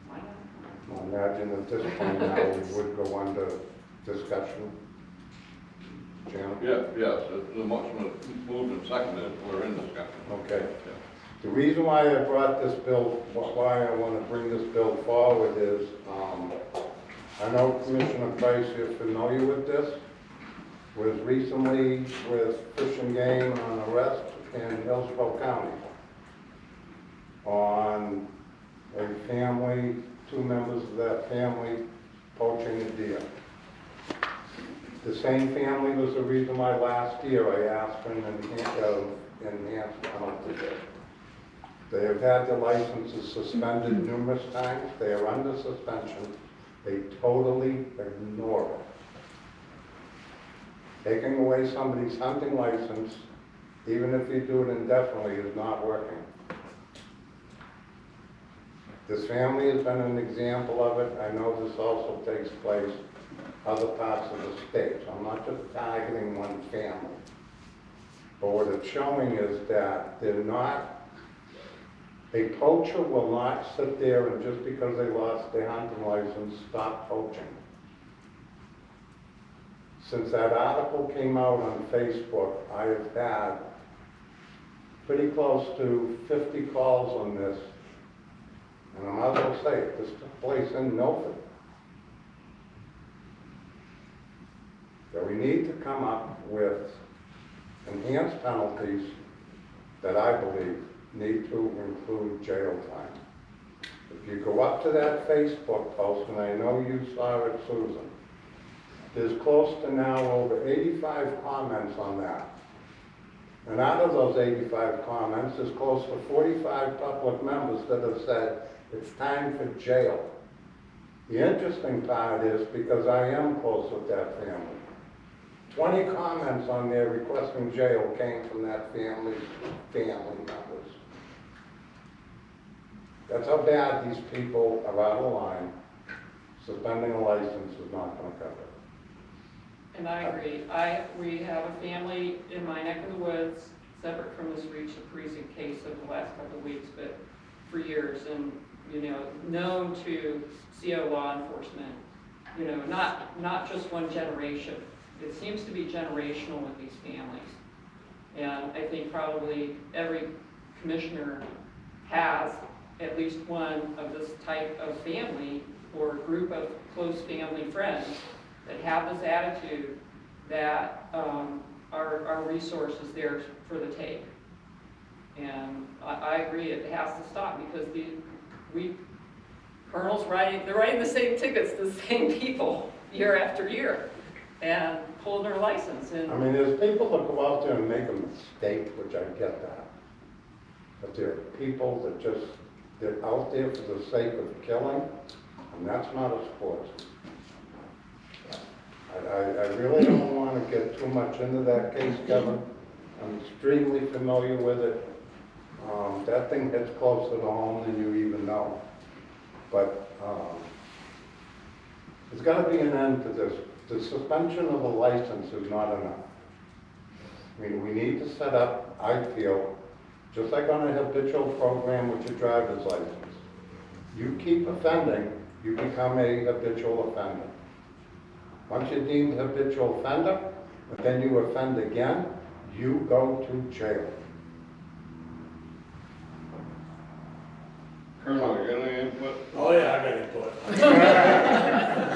Why not? I imagine at this point now we would go under discussion. Chairman? Yes, the motion was moved and seconded, we're in discussion. Okay. The reason why I brought this bill, why I want to bring this bill forward is, I know Commissioner Price, you're familiar with this, was recently with Fish and Game on arrest in Hillsborough County on a family, 2 members of that family poaching a deer. The same family was the reason why last year I asked for an enhanced penalty. They have had their licenses suspended numerous times. They are under suspension. They totally ignore it. Taking away somebody's hunting license, even if you do it indefinitely, is not working. This family has been an example of it. I know this also takes place other parts of the state. So I'm not just targeting one family. But what it's showing is that they're not, a poacher will not sit there and just because they lost their hunting license, stop poaching. Since that article came out on Facebook, I have had pretty close to 50 calls on this. And I might as well say it, this took place in Milford. That we need to come up with enhanced penalties that I believe need to include jail time. If you go up to that Facebook post, and I know you saw it, Susan, there's close to now over 85 comments on that. And out of those 85 comments, there's close to 45 public members that have said it's time for jail. The interesting part is, because I am close with that family, 20 comments on there requesting jail came from that family's family members. That's how bad these people are out of line. Suspending a license is not going to cover it. And I agree. We have a family in my neck of the woods, separate from this Reach the Precinct case of the last couple of weeks, but for years, and known to CO law enforcement. Not just one generation. It seems to be generational with these families. And I think probably every commissioner has at least one of this type of family or group of close family friends that have this attitude that our resource is there for the take. And I agree, it has to stop because Colonel's they're writing the same tickets to the same people year after year and pull their license. And I mean, there's people that go out there and make a mistake, which I get that. But there are people that they're out there for the sake of killing, and that's not a sport. I really don't want to get too much into that case, Kevin. I'm extremely familiar with it. That thing hits closer to home than you even know. But there's got to be an end to this. The suspension of a license is not enough. I mean, we need to set up, I feel, just like on a habitual program with your driver's license. You keep offending, you become a habitual offender. Once you're deemed a habitual offender, but then you offend again, you go to jail. Colonel, you got any input? Oh, yeah, I got input.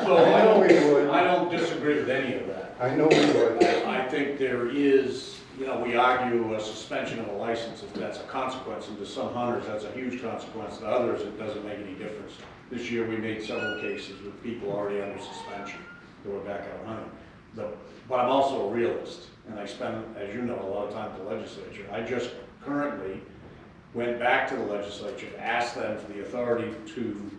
So I know we would. I don't disagree with any of that. I know we would. I think there is, we argue a suspension of a license if that's a consequence, and to some hunters, that's a huge consequence. To others, it doesn't make any difference. This year, we made several cases with people already under suspension who were back out hunting. But I'm also a realist, and I spend, as you know, a lot of time at the legislature. I just currently went back to the legislature, asked them for the authority to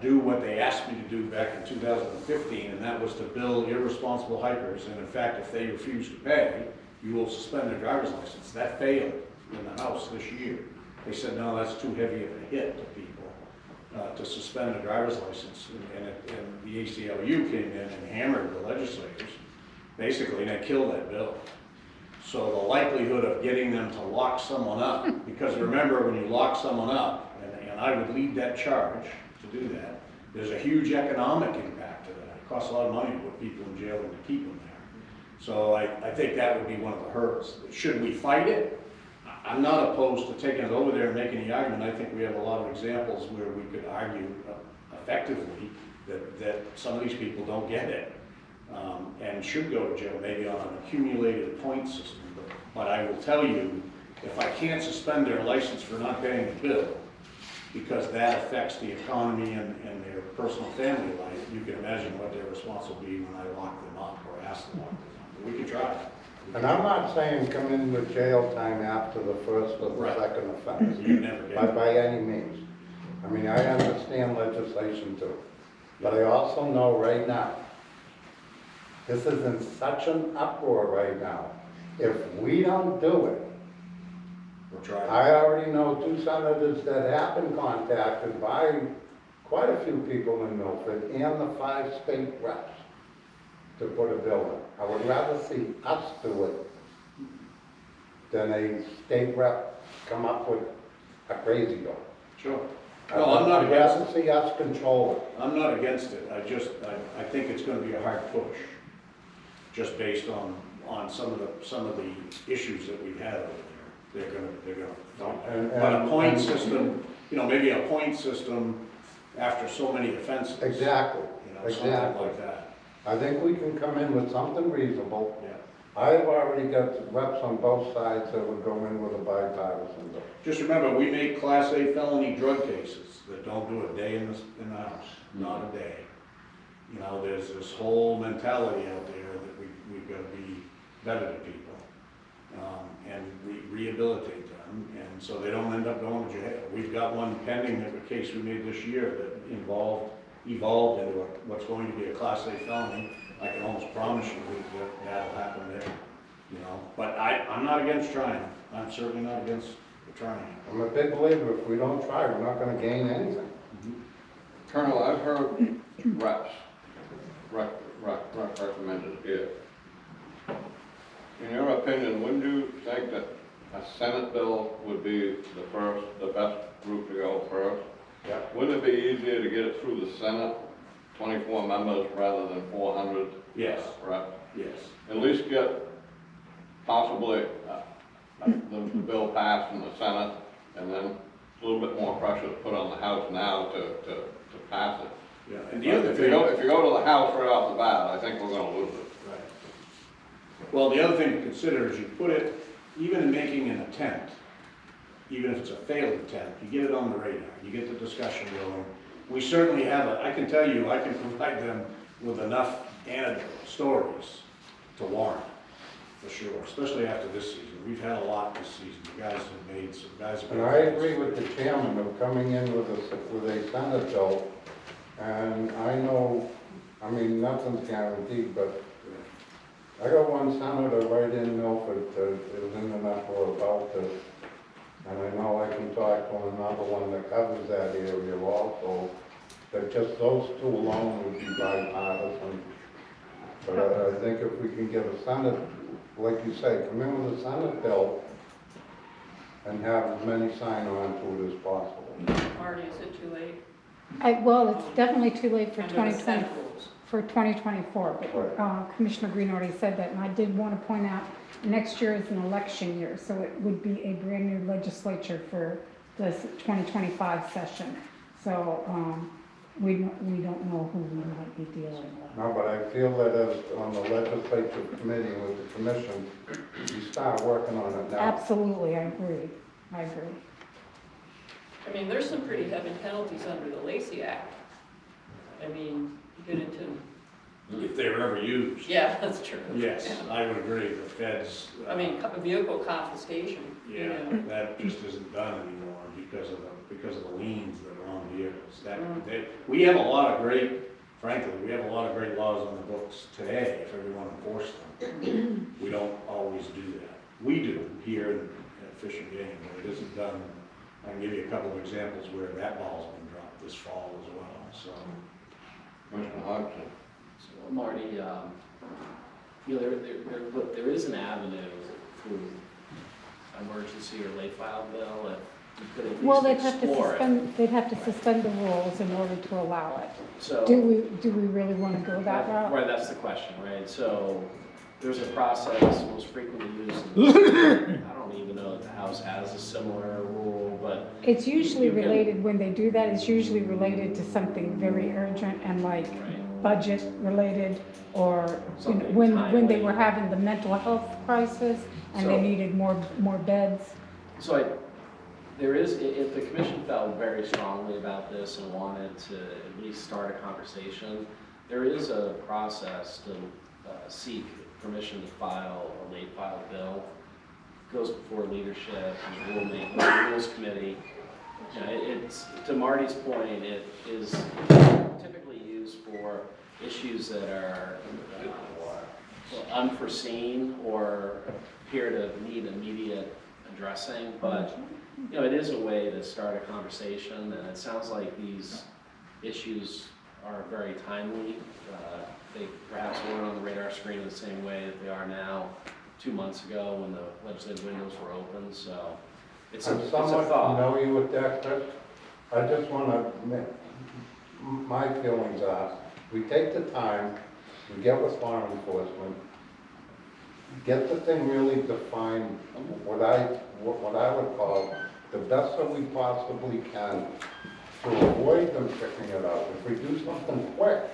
do what they asked me to do back in 2015, and that was to bill irresponsible hikers. And in fact, if they refuse to pay, you will suspend their driver's license. That failed in the House this year. They said, no, that's too heavy of a hit to people to suspend a driver's license. And the ACLU came in and hammered the legislators, basically, and they killed that bill. So the likelihood of getting them to lock someone up, because remember, when you lock someone up, and I would lead that charge to do that, there's a huge economic impact to that. It costs a lot of money to put people in jail and to keep them there. So I think that would be one of the hurdles. Should we fight it? I'm not opposed to taking it over there and making the argument. I think we have a lot of examples where we could argue effectively that some of these people don't get it and should go to jail, maybe on an accumulated point system. But I will tell you, If I can't suspend their license for not paying the bill, because that affects the economy and their personal family life, you can imagine what their response will be when I lock them up or ask them lock them up. But we can try. And I'm not saying come in with jail time after the first or the Right. second offense. You never get By any means. I mean, I understand legislation too. But I also know right now, this is in such an uproar right now. If we don't do it, We're trying. I already know 2 senators that have been contacted by quite a few people in Milford and the 5 state reps to put a bill in. I would rather see us do it than a state rep come up with a crazy bill. Sure. No, I'm not I'd against rather see us control it. I'm not against it, I think it's gonna be a hard push, just based on some of the issues that we've had over there. They're gonna, but a point system, maybe a point system after so many offenses. Exactly, Something exactly. like that. I think we can come in with something reasonable. Yeah. I've already got reps on both sides that would go in with a bipartisan bill. Just remember, we make Class A felony drug cases that don't do a day in the house, not a day. There's this whole mentality out there that we've got to be better to people, and rehabilitate them, and so they don't end up going to jail. We've got one pending, a case we made this year that evolved into what's going to be a Class A felony. I can almost promise you that that'll happen there, But I'm not against trying. I'm certainly not against trying. I'm a big believer, if we don't try, we're not gonna gain anything. Colonel, I've heard reps recommended here. In your opinion, wouldn't you think that a Senate bill would be the best route to go first? Yeah. Wouldn't it be easier to get it through the Senate, 24 members rather than 400? Yes. Reps? Yes. At least get possibly the bill passed in the Senate, and then a little bit more pressure to put on the House now to pass it. Yeah, and the other If thing. you go to the House right off the bat, I think we're gonna lose it. Right. Well, the other thing to consider is you put it, even in making an attempt, even if it's a failed attempt, you get it on the radar, you get the discussion going. We certainly have I can tell you, I can provide them with enough anecdotal stories to warrant, for sure, especially after this season. We've had a lot this season. The guys have made some guys. And I agree with the chairman of coming in with a Senate bill. And I know, nothing's guaranteed, but I got one senator right in Milford that is in an uproar about this. And I know I can talk to another one that covers that area also, that just those 2 alone would be bipartisan. But I think if we can get a Senate, like you say, come in with a Senate bill and have as many sign on to it as possible. Marty, is it too late? Well, it's definitely too late for Under the 2020, Senate rules. for 2024, but Commissioner Green already said that, and I did want to point out, next year is an election year, so it would be a brand-new legislature for this 2025 session. So we don't know who we might be dealing with. No, but I feel that as on the legislative committee with the commission, you start working on it now. Absolutely, I agree. There's some pretty heavy penalties under the Lacey Act. You get into, If they were ever used. yeah, that's true. Yes, Yeah. I would agree. The feds. Vehicle confiscation. Yeah, that just isn't done anymore because of the liens that are on vehicles. We have a lot of great, frankly, laws on the books today if everyone enforced them. We don't always do that. We do here at Fish and Game, but it isn't done. I can give you a couple of examples where that ball's been dropped this fall as well, so. Commissioner Hodgson. So Marty, there is an avenue through emergency or late file bill, you could at Well, least explore it. they'd have to suspend the rules in order to allow it. So, Do we really want to go that route? Right, that's the question, right? So there's a process most frequently used. I don't even know if the House has a similar rule, but It's usually you can- related, when they do that, it's usually related to something very urgent and like budget related, or Something when they timely. were having the mental health crisis and they So- needed more beds. There is, if the commission felt very strongly about this and wanted to at least start a conversation, there is a process to seek permission to file a late filed bill. It goes before leadership and the rules committee. It's, to Marty's point, it is typically used for issues that are unforeseen or appear to need immediate addressing, but it is a way to start a conversation, and it sounds like these issues are very timely. They perhaps weren't on the radar screen in the same way that they are now 2 months ago when the legislative windows were open, so it's a somewhat thought. familiar with that, Chris. I just want to, my feelings are, we take the time, we get with law enforcement, get the thing really defined, what I would call the best that we possibly can to avoid them picking it up. If we do something quick,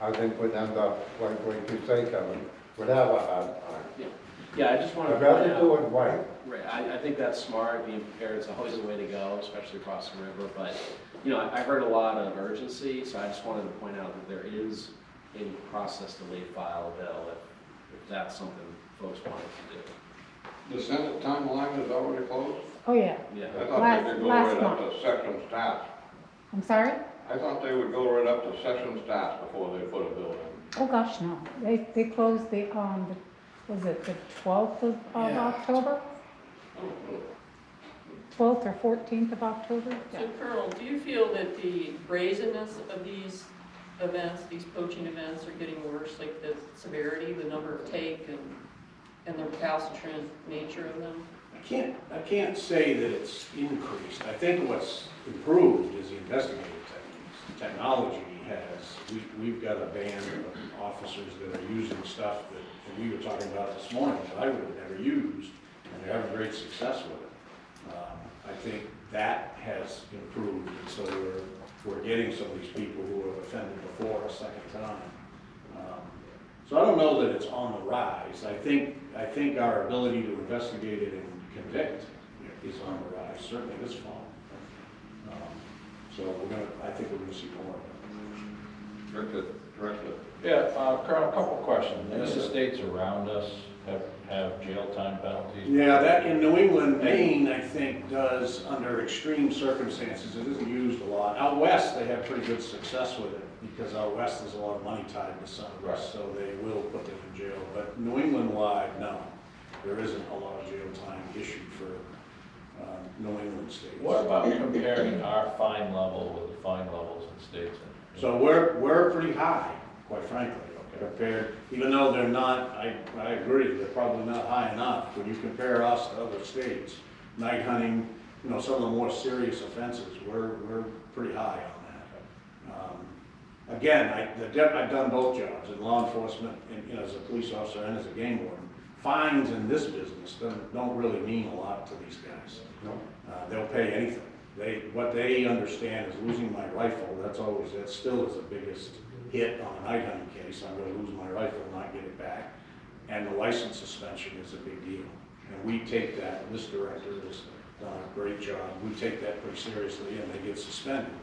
I think we'd end up, like you say, Kevin, we'd have a hard time. Yeah, I just want to. I'd rather do it right. Right, I think that's smart. Being prepared is always a way to go, especially across the river. But I heard a lot of urgency, so I just wanted to point out that there is a process to late file a bill if that's something folks wanted to do. The Senate timeline is already closed? Oh, yeah. Yeah. I thought they could go right up to session staff. I'm sorry? I thought they would go right up to session staff before they put a bill in. Oh, gosh, no. They closed was it the 12th of October? 12th or 14th of October? Yeah. So Colonel, do you feel that the brazenness of these events, these poaching events, are getting worse, like the severity, the number of take, and the recalcitrant nature of them? I can't say that it's increased. I think what's improved is the investigative techniques. Technology has, we've got a band of officers that are using stuff that we were talking about this morning that I would have never used, and they're having great success with it. I think that has improved, and so we're getting some of these people who have offended before a second time. So I don't know that it's on the rise. I think our ability to investigate it and convict is on the rise, certainly this fall. So I think we're gonna see more of it. Director. Yeah, Colonel, a couple of questions. Most states around us have jail time penalties. Yeah, that in New England, Maine, I think, does under extreme circumstances. It isn't used a lot. Out west, they have pretty good success with it because out west there's a lot of money tied to some of this, so they will put them in jail. But New England-wide, no, there isn't a lot of jail time issued for New England states. What about comparing our fine level with the fine levels in states? So we're pretty high, quite frankly, compared, even though they're not, I agree, they're probably not high enough. When you compare us to other states, night hunting, some of the more serious offenses, we're pretty high on that. Again, I've done both jobs, in law enforcement, and as a police officer and as a game warden. Fines in this business don't really mean a lot to these guys. They'll pay anything. What they understand is losing my rifle, that still is the biggest hit on a night hunting case. I'm going to lose my rifle and not get it back. And the license suspension is a big deal. And we take that, this director has done a great job, we take that pretty seriously and they get suspended.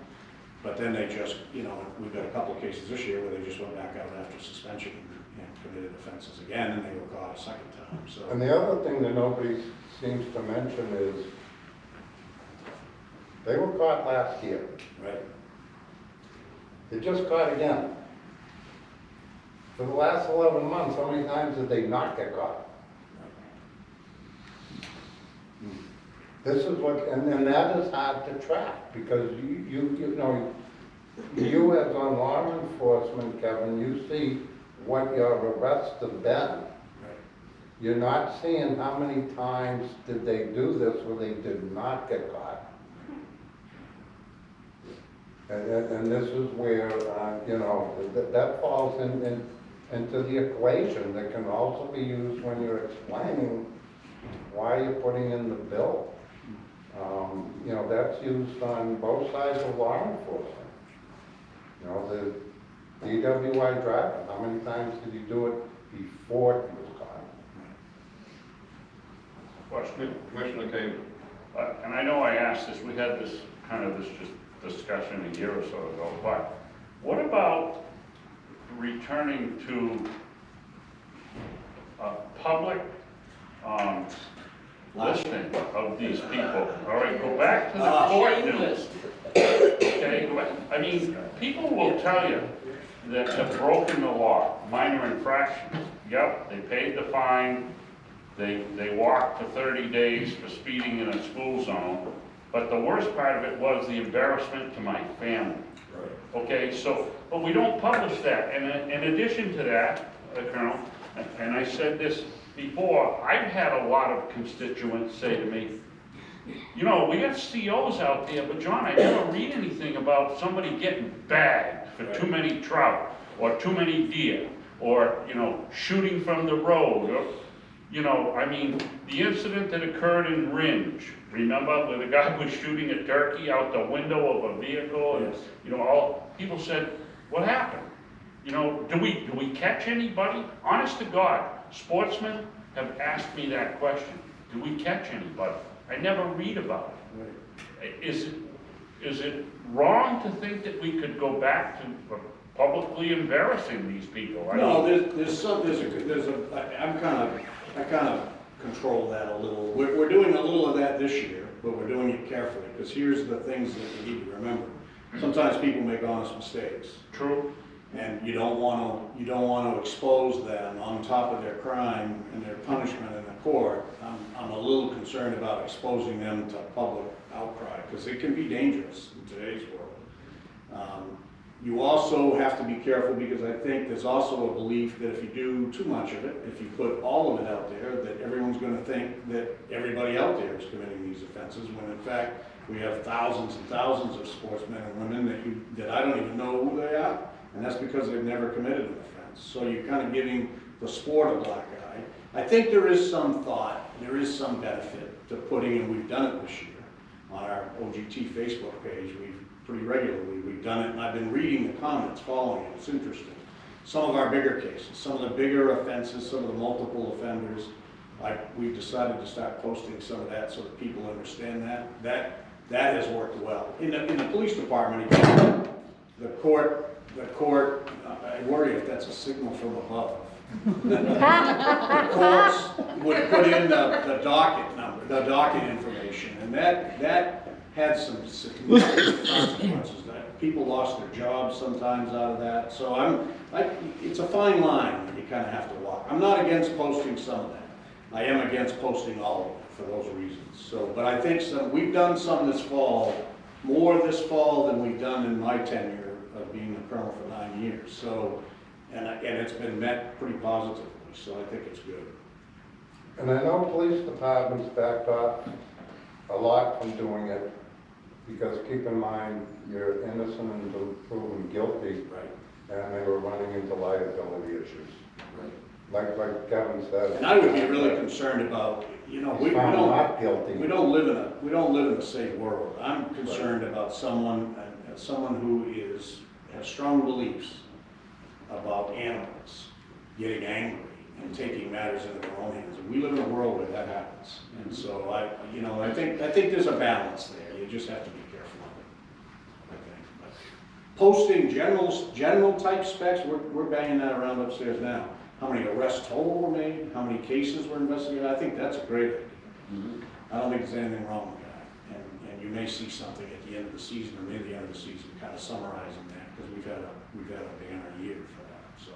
But then they just, we've got a couple of cases this year where they just went back out after suspension and committed offenses again, and they were caught a second time. So. And the other thing that nobody seems to mention is they were caught last year. Right. They just caught again. For the last 11 months, how many times did they not get caught? This is what, and that is hard to track because you as on law enforcement, Kevin, you see what your arrests have been. You're not seeing how many times did they do this where they did not get caught. And this is where, that falls into the equation that can also be used when you're explaining why you're putting in the bill. That's used on both sides of law enforcement. The DWI driver, how many times did he do it before he was caught? Question, Commissioner Cable. and I know I asked this, we had this just discussion a year or so ago, but what about returning to a public listing of these people? All right, go back to the court news. Okay, go back. I mean, people will tell you that have broken the law, minor infractions. Yep, they paid the fine, they walked for 30 days for speeding in a school zone, but the worst part of it was the embarrassment to my family. Okay, so, but we don't publish that, and in addition to that, Colonel, and I said this before, I've had a lot of constituents say to me, you know, we got COs out there, but John, I never read anything about somebody getting bagged for too many trout, or too many deer, or, you know, shooting from the road, or, you know, I mean, the incident that occurred in Ringe, remember, where the guy was shooting a turkey out the window of a vehicle, and, you know, all, people said, what happened? You know, do we catch anybody? Honest to God, sportsmen have asked me that question. Do we catch anybody? I never read about it. Is it wrong to think that we could go back to publicly embarrassing these people? No, I kind of control that a little. We're doing a little of that this year, but we're doing it carefully, because here's the things that you need to remember. Sometimes people make honest mistakes. True. And you don't want to expose them on top of their crime and their punishment in the court. I'm a little concerned about exposing them to public outcry, because it can be dangerous in today's world. You also have to be careful, because I think there's also a belief that if you do too much of it, if you put all of it out there, that everyone's going to think that everybody out there is committing these offenses, when in fact we have thousands and thousands of sportsmen and women that I don't even know who they are, and that's because they've never committed an offense. So you're kind of giving the sport a black eye. I think there is some thought, there is some benefit to putting, and we've done it this year, on our OGT Facebook page. Pretty regularly, we've done it, and I've been reading the comments following it. It's interesting. Some of our bigger cases, some of the bigger offenses, some of the multiple offenders, we've decided to start posting some of that so that people understand that. That has worked well. In the police department, again, the court, I worry if that's a signal from above. The courts would put in the docket number, the docket information, and that had some significant consequences. That people lost their jobs sometimes out of that. So it's a fine line that you kind of have to walk. I'm not against posting some of that. I am against posting all of it for those reasons. So, but I think we've done some this fall, more this fall than we've done in my tenure of being a colonel for 9 years. So, and it's been met pretty positively. So I think it's good. And I know police departments backed off a lot from doing it, because keep in mind, you're innocent until proven guilty, right? And they were running into liability issues. Right. Like Kevin said. And I would be really concerned about, you know, we don't live in a safe world. I'm concerned about someone who has strong beliefs about animals getting angry and taking matters into their own hands. And we live in a world where that happens. And so I think there's a balance there. You just have to be careful of it. I think. But posting general type specs, we're banging that around upstairs now. How many arrests total were made? How many cases were investigated? I think that's a great idea. I don't think there's anything wrong with that. And you may see something at the end of the season, or near the end of the season, kind of summarizing that, because we've had a banner year for that. So.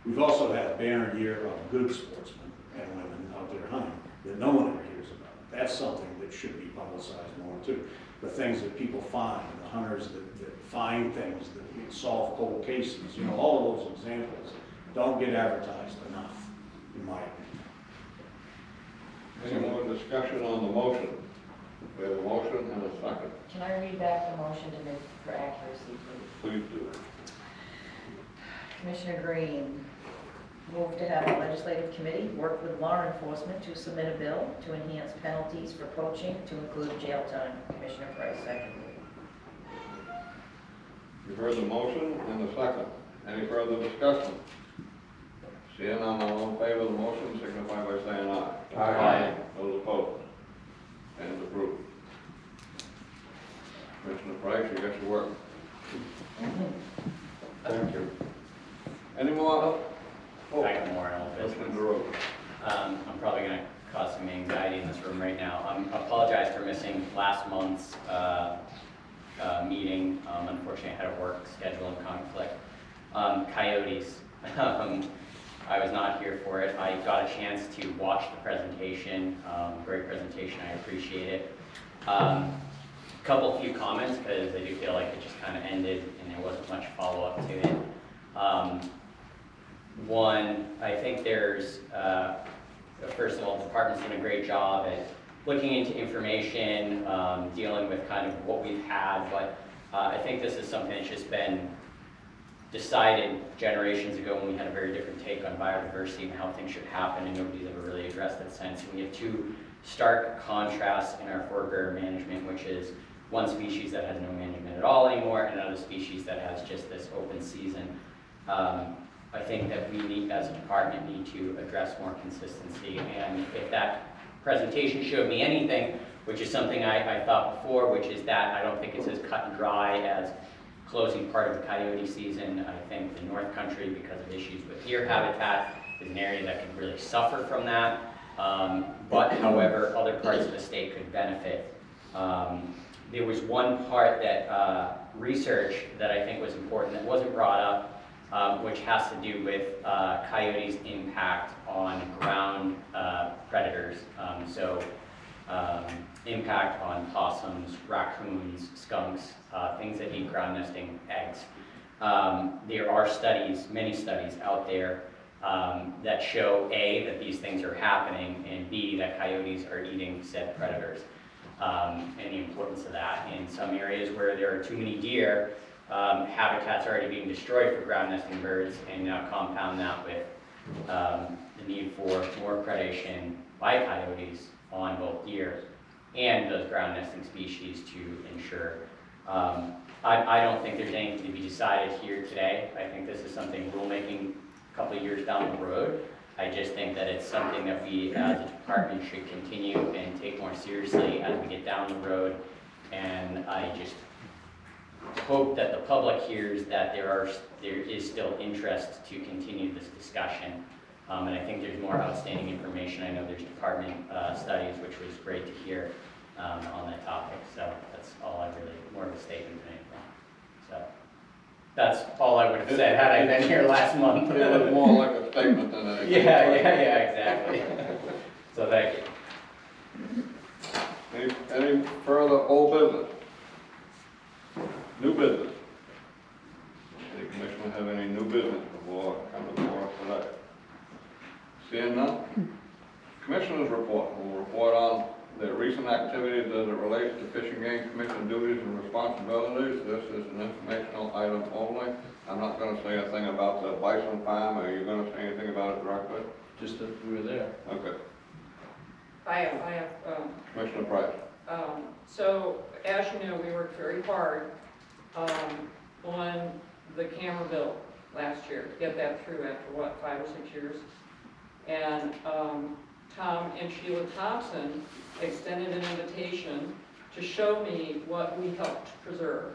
We've also had a banner year of good sportsmen and women out there hunting that no one ever hears about. That's something that should be publicized more too. The things that people find, the hunters that find things, that solve cold cases, you know, all of those examples don't get advertised enough, in my opinion. Any more discussion on the motion? We have a motion and a second. Can I read back the motion to make for accuracy, please? Please do. Commissioner Green moved to have the legislative committee work with law enforcement to submit a bill to enhance penalties for poaching to include jail time. Commissioner Price, second. You've heard the motion and the second. Any further discussion? Seeing none, all in favor of the motion signify by saying aye. Aye. Those opposed? you got your work. Thank you. Any more? Oh, I got more on old business. Commissioner DeRoe. I'm probably gonna cause some anxiety in this room right now. I apologize for missing last month's meeting. Unfortunately, I had a work schedule and conflict. Coyotes. I was not here for it. I got a chance to watch the presentation. Great presentation, I appreciate it. Few comments, because I do feel like it just kind of ended and there wasn't much follow-up to it. One, I think there's, first of all, the department's doing a great job at looking into information, dealing with kind of what we've had, but I think this is something that's just been decided generations ago when we had a very different take on biodiversity and how things should happen, and nobody's ever really addressed that since. And we have two stark contrasts in our foreground management, which is one species that has no management at all anymore, and another species that has just this open season. I think that we need, as a department, need to address more consistency, and if that presentation showed me anything, which is something I thought before, which is that I don't think it's as cut and dry as closing part of the coyote season. I think the North Country, because of issues with deer habitat, is an area that could really suffer from that. But however, other parts of the state could benefit. There was one part that research that I think was important that wasn't brought up, which has to do with coyotes' impact on ground predators. Impact on possums, raccoons, skunks, things that eat ground nesting eggs. There are studies, many studies out there that show A, that these things are happening, and B, that coyotes are eating said predators, and the importance of that. In some areas where there are too many deer, habitats are already being destroyed for ground nesting birds, and now compound that with the need for more predation by coyotes on both deer and those ground nesting species to ensure. I don't think there's anything to be decided here today. I think this is something we'll making a couple of years down the road. I just think that it's something that we as a department should continue and take more seriously as we get down the road. And I just hope that the public hears that there is still interest to continue this discussion. And I think there's more outstanding information. I know there's department studies, which was great to hear on that topic. So that's all I really, more of a statement than anything. So that's all I would have said had I been here last month. It was more like a statement than anything. Yeah, exactly. So thank you. Any further old business? New business? Any commissioner have any new business before coming before us today? Seeing none? Commissioners report. We'll report on the recent activities as it relates to Fish and Game Commission duties and responsibilities. This is an informational item only. I'm not going to say a thing about the bison farm. Are you going to say anything about it directly? Just that we were there. Okay. I have, Commissioner Price. So, as you know, we worked very hard on the camera bill last year to get that through after, what, 5 or 6 years? And Tom and Sheila Thompson extended an invitation to show me what we helped preserve.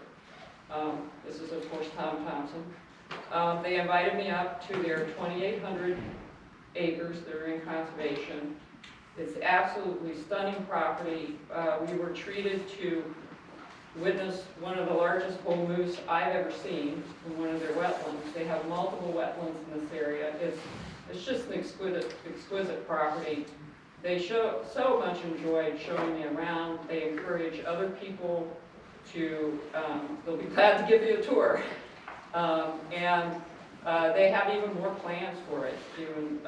This is, of course, Tom Thompson. They invited me up to their 2,800 acres that are in conservation. It's absolutely stunning property. We were treated to witness one of the largest bull moose I've ever seen in one of their wetlands. They have multiple wetlands in this area. It's just an exquisite property. They so much enjoyed showing me around. They encourage other people to, they'll be glad to give you a tour. They have even more plans for it, even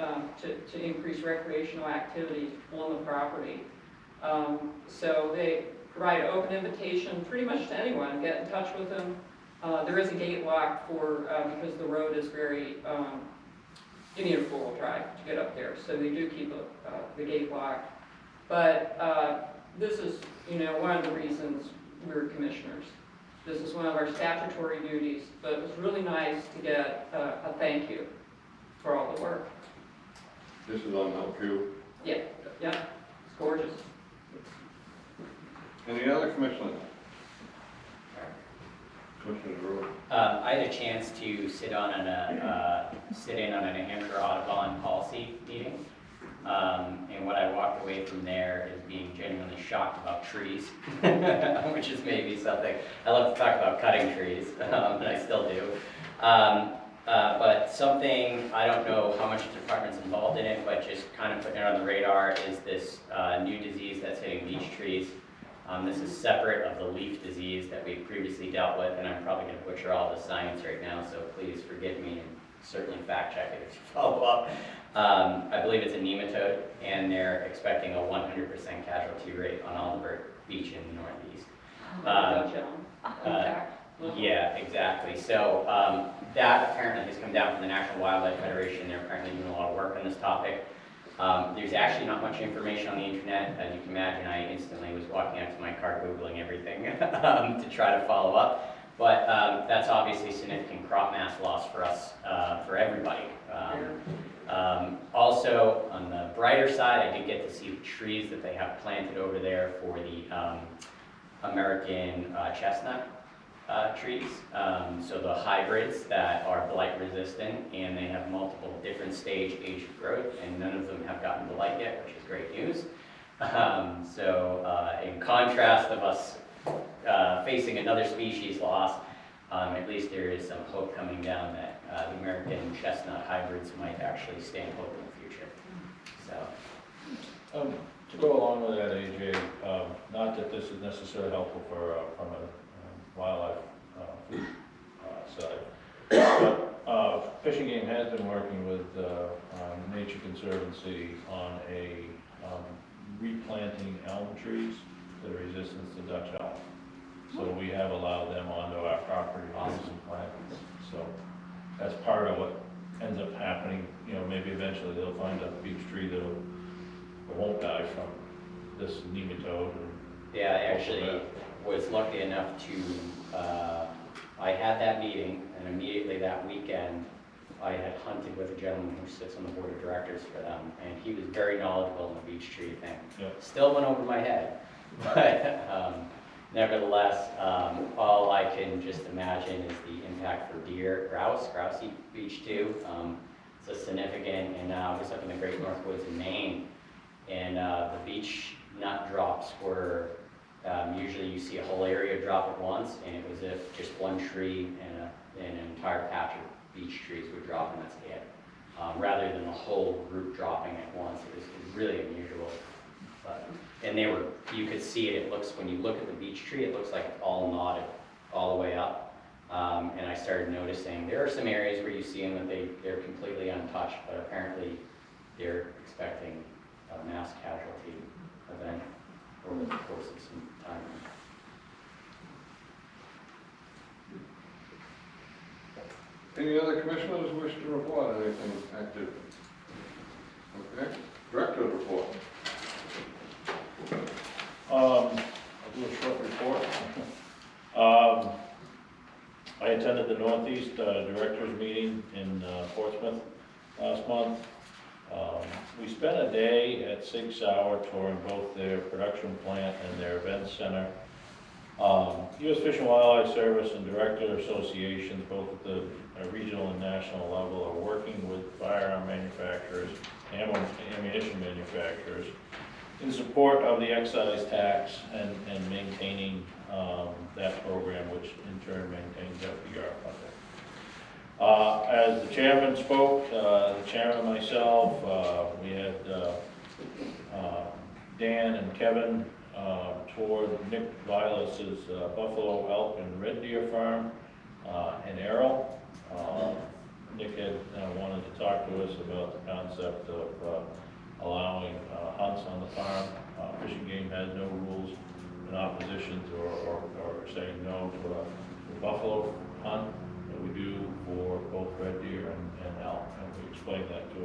to increase recreational activity on the property. So they provide an open invitation pretty much to anyone. Get in touch with them. There is a gate lock for, because the road is very, you need a four-wheel drive to get up there, so they do keep the gate locked. But this is, one of the reasons we're commissioners. This is one of our statutory duties, but it was really nice to get a thank you for all the work. This is on Mount View. Yeah, it's gorgeous. Any other commissioners? Commissioner DeRoe? I had a chance to sit in on a New Hampshire Audubon policy meeting. And what I walked away from there is being genuinely shocked about trees, which is maybe something, I love to talk about cutting trees, and I still do. But something, I don't know how much the department's involved in it, but just kind of putting it on the radar is this new disease that's hitting beech trees. This is separate of the leaf disease that we've previously dealt with, and I'm probably going to butcher all the science right now, so please forgive me and certainly fact check it if you follow up. I believe it's a nematode, and they're expecting a 100% casualty rate on all the beech in the Northeast. Yeah, exactly. So that apparently has come down from the National Wildlife Federation. They're apparently doing a lot of work on this topic. There's actually not much information on the internet. As you can imagine, I instantly was walking out to my car Googling everything to try to follow up. But that's obviously significant crop mass loss for us, for everybody. Also, on the brighter side, I did get to see the trees that they have planted over there for the American chestnut trees. So the hybrids that are blight resistant, and they have multiple different age of growth, and none of them have gotten blight yet, which is great news. In contrast of us facing another species loss, at least there is some hope coming down that the American chestnut hybrids might actually stand hope in the future. So, To go along with that, AJ, not that this is necessarily helpful from a wildlife food side, but Fish and Game has been working with Nature Conservancy on a replanting elm trees that are resistant to Dutch elm. So we have allowed them onto our property to do some plantings. So that's part of what ends up happening. You know, maybe eventually they'll find a beech tree that won't die from this nematode. Yeah, I actually was lucky enough to, I had that meeting, and immediately that weekend, I had hunted with a gentleman who sits on the board of directors for them, and he was very knowledgeable in the beech tree thing. Yep. Still went over my head, but nevertheless, all I can just imagine is the impact for deer, grouse eat beech too. It's a significant, and now just up in the Great North Woods in Maine, and the beech nut drops were, usually you see a whole area drop at once, and it was if just one tree and an entire patch of beech trees would drop, and that's it. Rather than the whole group dropping at once. It was really unusual. And you could see it, when you look at the beech tree, it looks like it's all knotted all the way up. And I started noticing, there are some areas where you see them that they're completely untouched, but apparently they're expecting a mass casualty event over the course of some time. Any other commissioners wish to report anything active? Okay, director's report. I'll do a short report. I attended the Northeast Directors Meeting in Portsmouth last month. We spent a day at Sig Sauer touring both their production plant and their event center. U.S. Fish and Wildlife Service and Director Associations, both at the regional and national level, are working with firearm manufacturers and ammunition manufacturers in support of the excise tax and maintaining that program, which in turn maintains FDR funding. As the chairman spoke, the chairman and myself, we had Dan and Kevin toward Nick Vilas's Buffalo Elk and Red Deer Farm in Errol. Nick had wanted to talk to us about the concept of allowing hunts on the farm. Fish and Game has no rules in opposition to or saying no to a buffalo hunt that we do for both red deer and elk, and we explained that to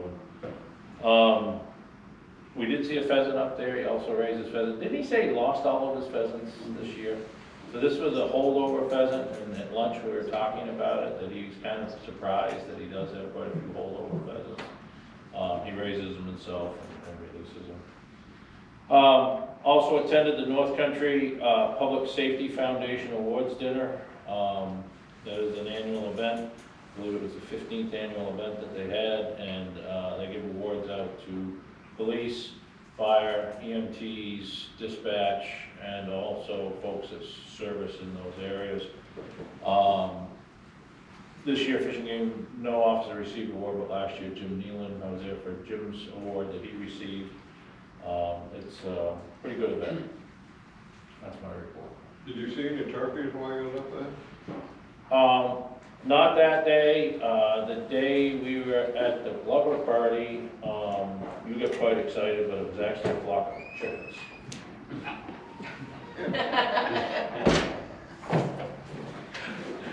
him. We did see a pheasant up there. He also raised his pheasant. Didn't he say he lost all of his pheasants this year? So this was a holdover pheasant, and at lunch we were talking about it, that he was kind of surprised that he does have quite a few holdover pheasants. He raises them himself and releases them. Also attended the North Country Public Safety Foundation Awards dinner. That is an annual event. I believe it was the 15th annual event that they had, and they give awards out to police, fire, EMTs, dispatch, and also folks that service in those areas. This year, Fish and Game, no officer received an award, but last year, Jim Nealon, I was there for Jim's award that he received. It's a pretty good event. That's my report. Did you see any turkeys while you was up there? Not that day. The day we were at the blubber party, you got quite excited, but it was actually a flock of chickens.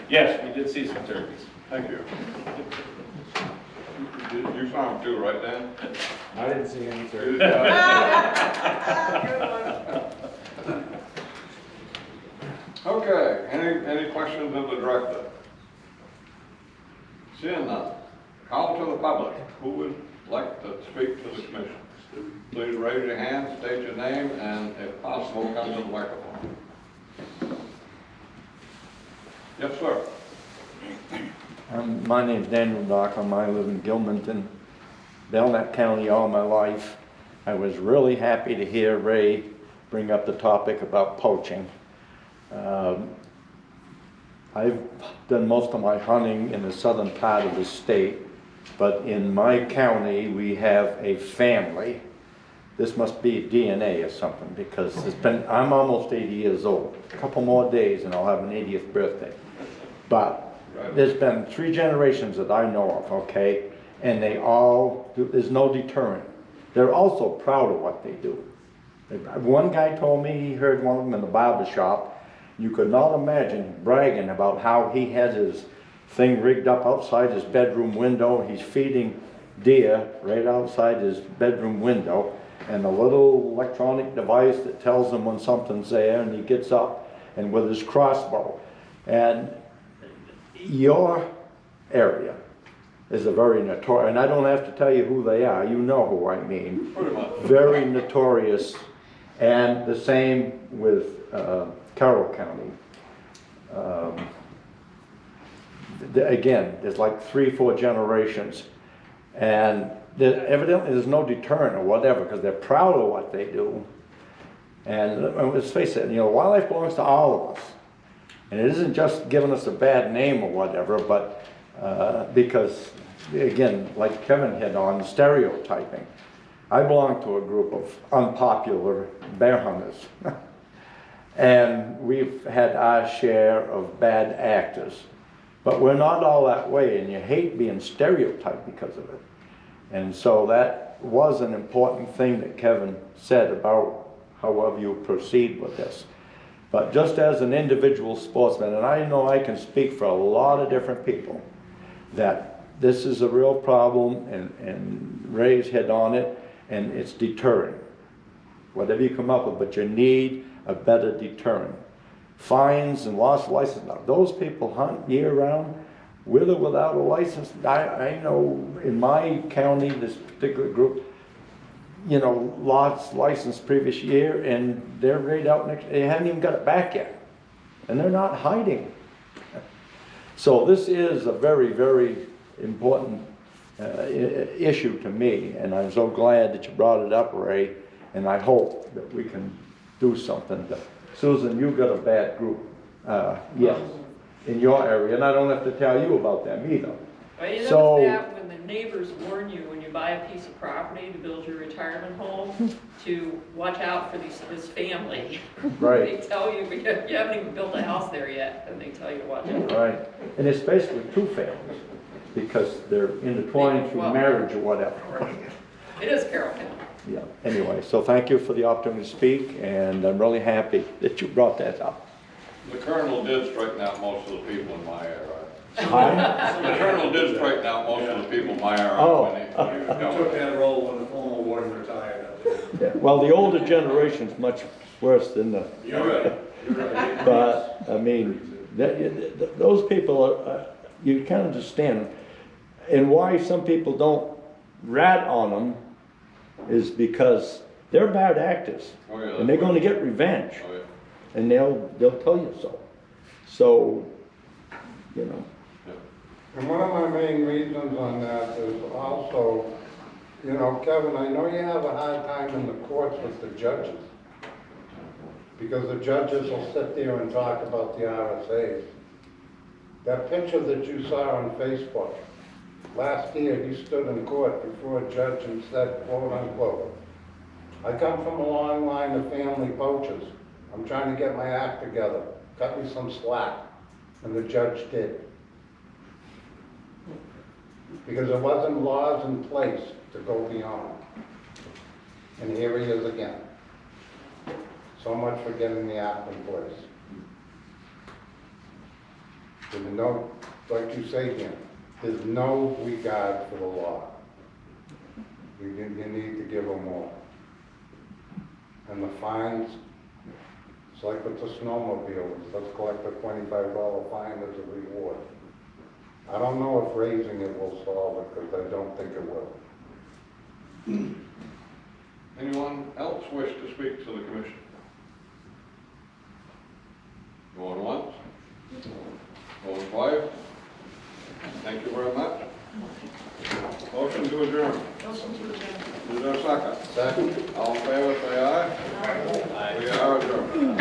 Yes, we did see some turkeys. Thank you. You saw them too, right, Dan? I didn't see any turkeys. Okay, any questions of the director? Seeing none, call to the public. Who would like to speak to the commission? Please raise your hand, state your name, and if possible, come to the microphone. Yes, sir. My name's Daniel Dockham. I live in Gilmanton, Belknap County all my life. I was really happy to hear Ray bring up the topic about poaching. I've done most of my hunting in the southern part of the state, but in my county we have a family. This must be DNA or something, because I'm almost 80 years old. A couple more days and I'll have an 80th birthday. But there's been 3 generations that I know of, okay? And there's no deterrent. They're also proud of what they do. One guy told me he heard one of them in the barber shop. You could not imagine bragging about how he has his thing rigged up outside his bedroom window. He's feeding deer right outside his bedroom window, and a little electronic device that tells him when something's there, and he gets up and with his crossbow. And your area is a very notorious, and I don't have to tell you who they are, you know who I mean. Pretty much. Very notorious, and the same with Carroll County. Again, there's like 3-4 generations, and evidently there's no deterrent or whatever, because they're proud of what they do. And let's face it, wildlife belongs to all of us. And it isn't just giving us a bad name or whatever, but because, again, like Kevin hit on, stereotyping. I belong to a group of unpopular bear hunters. And we've had our share of bad actors. But we're not all that way, and you hate being stereotyped because of it. And so that was an important thing that Kevin said about however you proceed with this. But just as an individual sportsman, and I know I can speak for a lot of different people, that this is a real problem, and Ray's hit on it, and it's deterring. Whatever you come up with, but you need a better deterrent. Fines and loss of license. Now, those people hunt year-round, with or without a license. I know in my county, this particular group, lost license previous year, and they're right out they haven't even got it back yet. And they're not hiding. So this is a very, very important issue to me, and I'm so glad that you brought it up, Ray, and I hope that we can do something. Susan, you got a bad group, yes, in your area, and I don't have to tell you about them either. Well, you know, So, it's bad when the neighbors warn you when you buy a piece of property to build your retirement home to watch out for this family. Right. They tell you, you haven't even built a house there yet, and they tell you to watch out. Right, and it's basically 2 families, because they're intertwined through marriage or whatever. It is Carroll County. Yeah, anyway, so thank you for the opportunity to speak, and I'm really happy that you brought that up. The colonel did straighten out most of the people in my area. Huh? The colonel did straighten out most of the people in my area Oh. when he was done. Took that role when the former warden retired. Yeah, well, the older generation's much worse than the... You're right. But, I mean, those people, you can't understand. And why some people don't rat on them is because they're bad actors. Oh, yeah, And they're going to get revenge. Oh, yeah. And they'll tell you so. So you know. And one of my main reasons on that is also, you know, Kevin, I know you have a hard time in the courts with the judges. Because the judges will sit there and talk about the RSA's. That picture that you saw on Facebook, last year he stood in court before a judge and said, quote unquote, "I come from a long line of family poachers. I'm trying to get my act together. Cut me some slack." And the judge did. Because there wasn't laws in place to go beyond. And here he is again. So much for getting the act in place. There's no, like you say, Jim, there's no regard for the law. You need to give them more. And the fines, it's like with the snowmobiles, let's collect a $25 fine as a reward. I don't know if raising it will solve it, because I don't think it will. Anyone else wish to speak to the commission? Going once? Going twice? Thank you very much. Motion to adjourn. Motion to adjourn. Is there a second? Second. All in favor, say aye. Aye. We are adjourned.